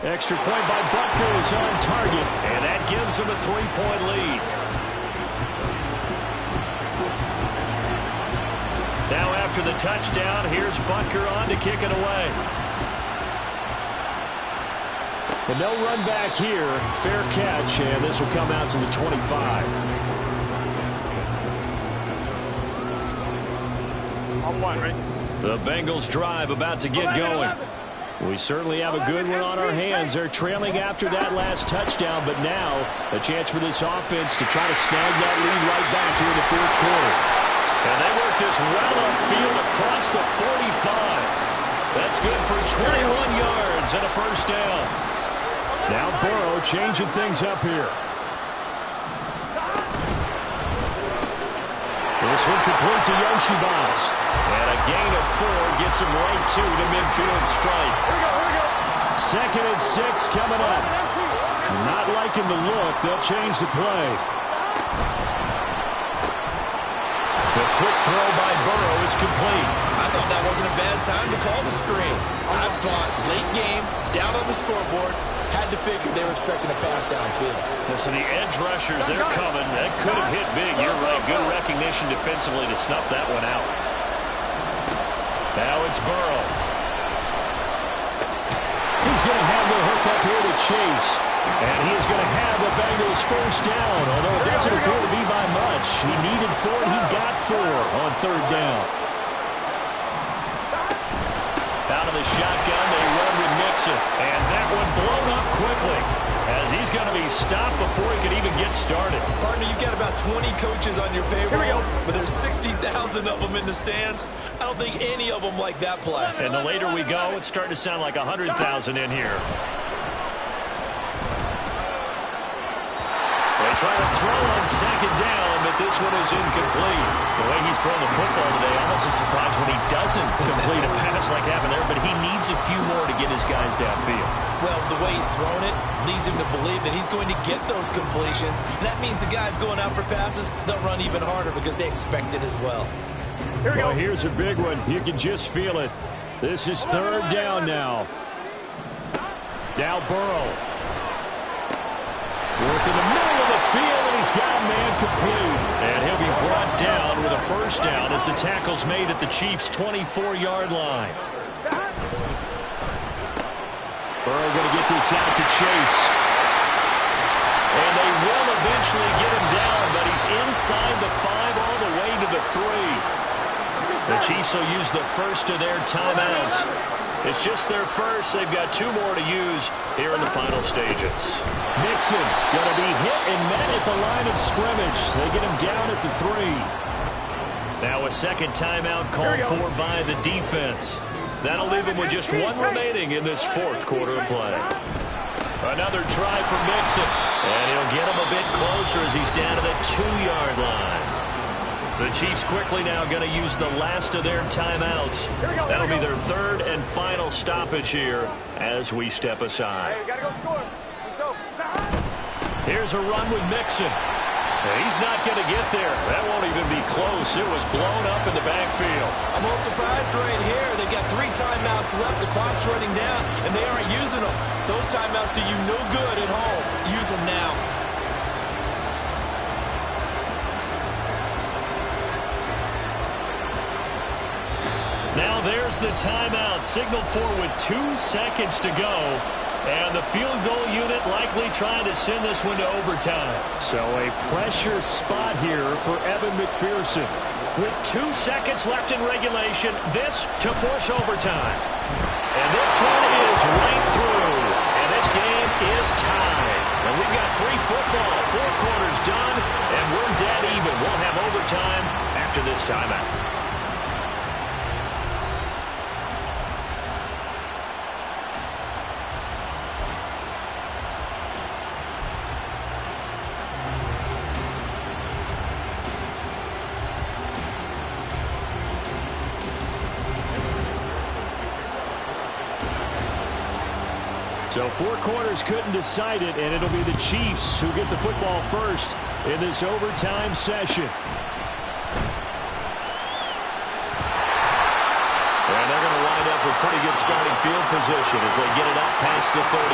[SPEAKER 2] Extra point by Butker is on target, and that gives them a 3-point lead. Now after the touchdown, here's Butker on to kick it away. And no run back here. Fair catch, and this will come out to the 25.
[SPEAKER 4] On one, right?
[SPEAKER 2] The Bengals drive about to get going. We certainly have a good one on our hands. They're trailing after that last touchdown, but now a chance for this offense to try to snag that lead right back here in the fourth quarter. And they work this well upfield across the 45. That's good for 21 yards and a first down. Now Burrow changing things up here. This one complete to Yoshibas. And a gain of 4 gets him right to the midfield strike. Second and 6 coming up. Not liking the look. They'll change the play. The quick throw by Burrow is complete.
[SPEAKER 3] I thought that wasn't a bad time to call the screen. I thought late game, down on the scoreboard, had to figure they were expecting a pass downfield.
[SPEAKER 2] So the edge rushers, they're coming. That could have hit big. You're right. Good recognition defensively to snuff that one out. Now it's Burrow. He's going to have the hook up here to Chase. And he is going to have the Bengals first down, although it doesn't appear to be by much. He needed 4, and he got 4 on third down. Out of the shotgun, they run with Mixon. And that one blown up quickly as he's going to be stopped before he could even get started.
[SPEAKER 3] Partner, you've got about 20 coaches on your payroll, but there's 60,000 of them in the stands. I don't think any of them like that play.
[SPEAKER 2] And the later we go, it's starting to sound like 100,000 in here. They try to throw on second down, but this one is incomplete. The way he's throwing the football today, almost a surprise when he doesn't complete a pass like happened there, but he needs a few more to get his guys downfield.
[SPEAKER 3] Well, the way he's throwing it leads him to believe that he's going to get those completions. And that means the guys going out for passes, they'll run even harder because they expect it as well.
[SPEAKER 2] Well, here's a big one. You can just feel it. This is third down now. Now Burrow. Work in the middle of the field, and he's got a man complete. And he'll be brought down with a first down as the tackle's made at the Chiefs' 24-yard line. Burrow going to get this out to Chase. And they will eventually get him down, but he's inside the 5 all the way to the 3. The Chiefs will use the first of their timeouts.
[SPEAKER 1] It's just their first. They've got 2 more to use here in the final stages.
[SPEAKER 2] Mixon going to be hit and met at the line of scrimmage. They get him down at the 3.
[SPEAKER 1] Now a second timeout called for by the defense. That'll leave him with just 1 remaining in this 4th quarter of play. Another try for Mixon. And he'll get him a bit closer as he's down to the 2-yard line. The Chiefs quickly now going to use the last of their timeouts. That'll be their 3rd and final stoppage here as we step aside.
[SPEAKER 4] Hey, gotta go score. Let's go.
[SPEAKER 1] Here's a run with Mixon. He's not going to get there. That won't even be close. It was blown up in the backfield.
[SPEAKER 3] I'm a little surprised right here. They've got 3 timeouts left. The clock's running down, and they aren't using them. Those timeouts do you no good at home. Use them now.
[SPEAKER 1] Now there's the timeout. Signaled for with 2 seconds to go. And the field goal unit likely trying to send this one to overtime.
[SPEAKER 2] So a pressure spot here for Evan McPherson.
[SPEAKER 1] With 2 seconds left in regulation, this to force overtime. And this one is right through. And this game is tied. And we've got 3 football, 4 quarters done, and we're dead even. We'll have overtime after this timeout.
[SPEAKER 2] So 4 quarters couldn't decide it, and it'll be the Chiefs who get the football first in this overtime session.
[SPEAKER 1] And they're going to wind up with pretty good starting field position as they get it up past the 35.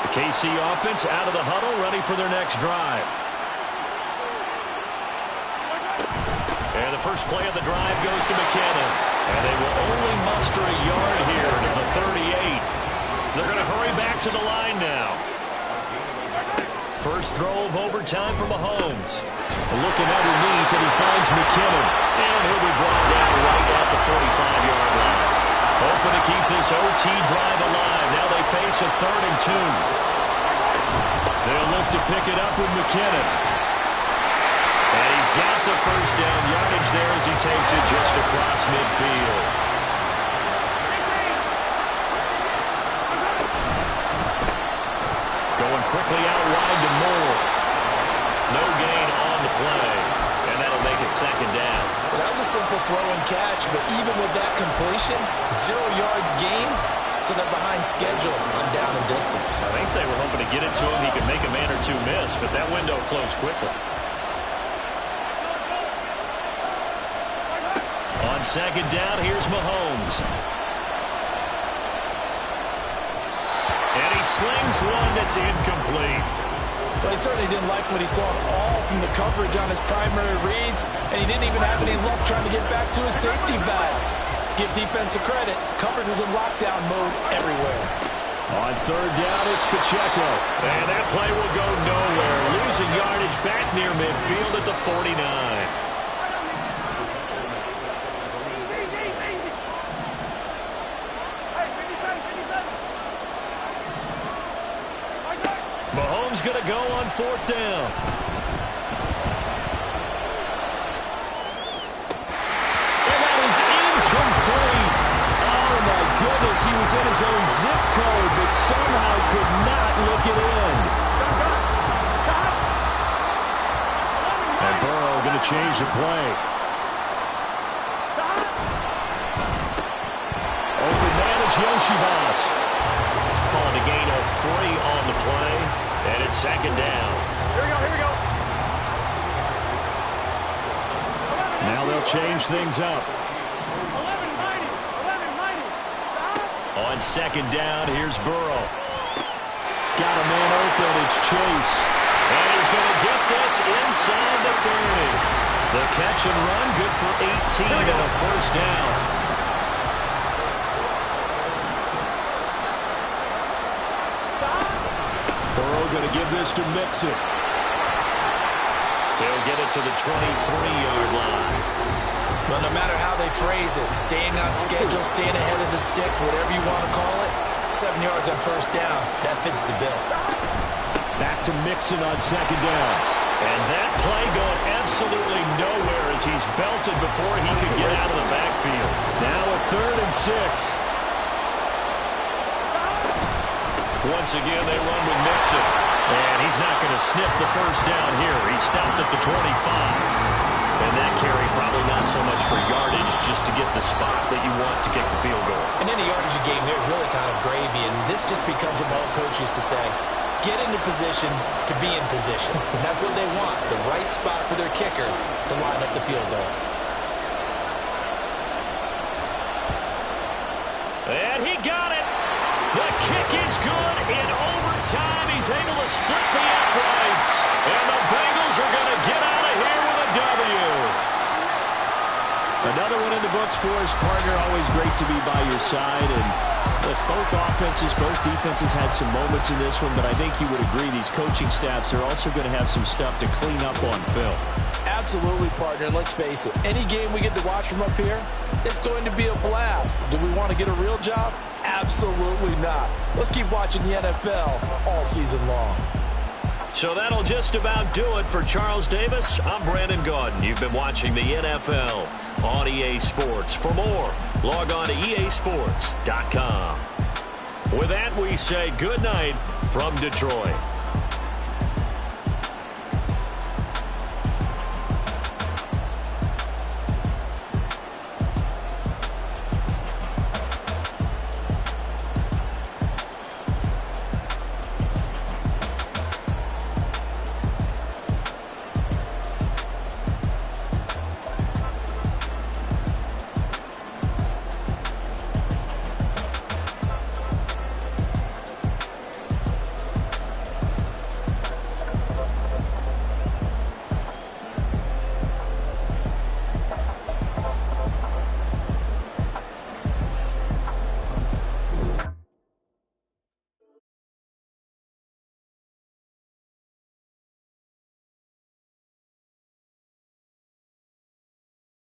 [SPEAKER 1] The KC offense out of the huddle, ready for their next drive. And the first play of the drive goes to McKinnon. And they will only muster a yard here to the 38. They're going to hurry back to the line now. First throw of overtime for Mahomes. Looking underneath, and he finds McKinnon. And he'll be brought down right at the 45-yard line. Hoping to keep this OT drive alive. Now they face a 3rd and 2. They'll look to pick it up with McKinnon. And he's got the first down yardage there as he takes it just across midfield. Going quickly out wide to Moore. No gain on the play. And that'll make it 2nd down.
[SPEAKER 3] Well, that was a simple throw and catch, but even with that completion, 0 yards gained, so they're behind schedule on down and distance.
[SPEAKER 1] I think they were hoping to get it to him. He could make a man or 2 miss, but that window closed quickly. On 2nd down, here's Mahomes. And he slings one that's incomplete.
[SPEAKER 7] Well, he certainly didn't like what he saw at all from the coverage on his primary reads, and he didn't even have any luck trying to get back to his safety valve. Give defense a credit. Coverage was in lockdown mode everywhere.
[SPEAKER 2] On 3rd down, it's Pacheco.
[SPEAKER 1] And that play will go nowhere. Losing yardage back near midfield at the 49. Mahomes going to go on 4th down.
[SPEAKER 2] And that is incomplete. Oh, my goodness. He was in his own zip code, but somehow could not look it in. And Burrow going to change the play.
[SPEAKER 1] Open man is Yoshibas. Calling a gain of 3 on the play. And it's 2nd down.
[SPEAKER 4] Here we go, here we go.
[SPEAKER 2] Now they'll change things up.
[SPEAKER 4] 11-90.
[SPEAKER 1] On 2nd down, here's Burrow.
[SPEAKER 2] Got a man open. It's Chase.
[SPEAKER 1] And he's going to get this inside the 30. The catch and run, good for 18 and a first down.
[SPEAKER 2] Burrow going to give this to Mixon.
[SPEAKER 1] He'll get it to the 23-yard line.
[SPEAKER 3] Well, no matter how they phrase it, staying on schedule, staying ahead of the sticks, whatever you want to call it, 7 yards on first down, that fits the bill.
[SPEAKER 2] Back to Mixon on second down.
[SPEAKER 1] And that play going absolutely nowhere as he's belted before he could get out of the backfield.
[SPEAKER 2] Now a 3rd and 6.
[SPEAKER 1] Once again, they run with Mixon. And he's not going to sniff the first down here. He stopped at the 25. And that carry probably not so much for yardage, just to get the spot that you want to kick the field goal.
[SPEAKER 3] And any yardage you gain there is really kind of gravy, and this just becomes what my old coach used to say. Get into position to be in position. And that's what they want, the right spot for their kicker to line up the field goal.
[SPEAKER 1] And he got it. The kick is good. In overtime, he's able to split the uprights. And the Bengals are going to get out of here with a W.
[SPEAKER 2] Another one in the books for his partner. Always great to be by your side. And look, both offenses, both defenses had some moments in this one, but I think you would agree these coaching staffs are also going to have some stuff to clean up on film.
[SPEAKER 7] Absolutely, partner. Let's face it, any game we get to watch from up here, it's going to be a blast. Do we want to get a real job? Absolutely not. Let's keep watching the NFL all season long.
[SPEAKER 1] So that'll just about do it for Charles Davis. I'm Brandon Gaudin. You've been watching the NFL on EA Sports. For more, log on to easports.com. With that, we say good night from Detroit.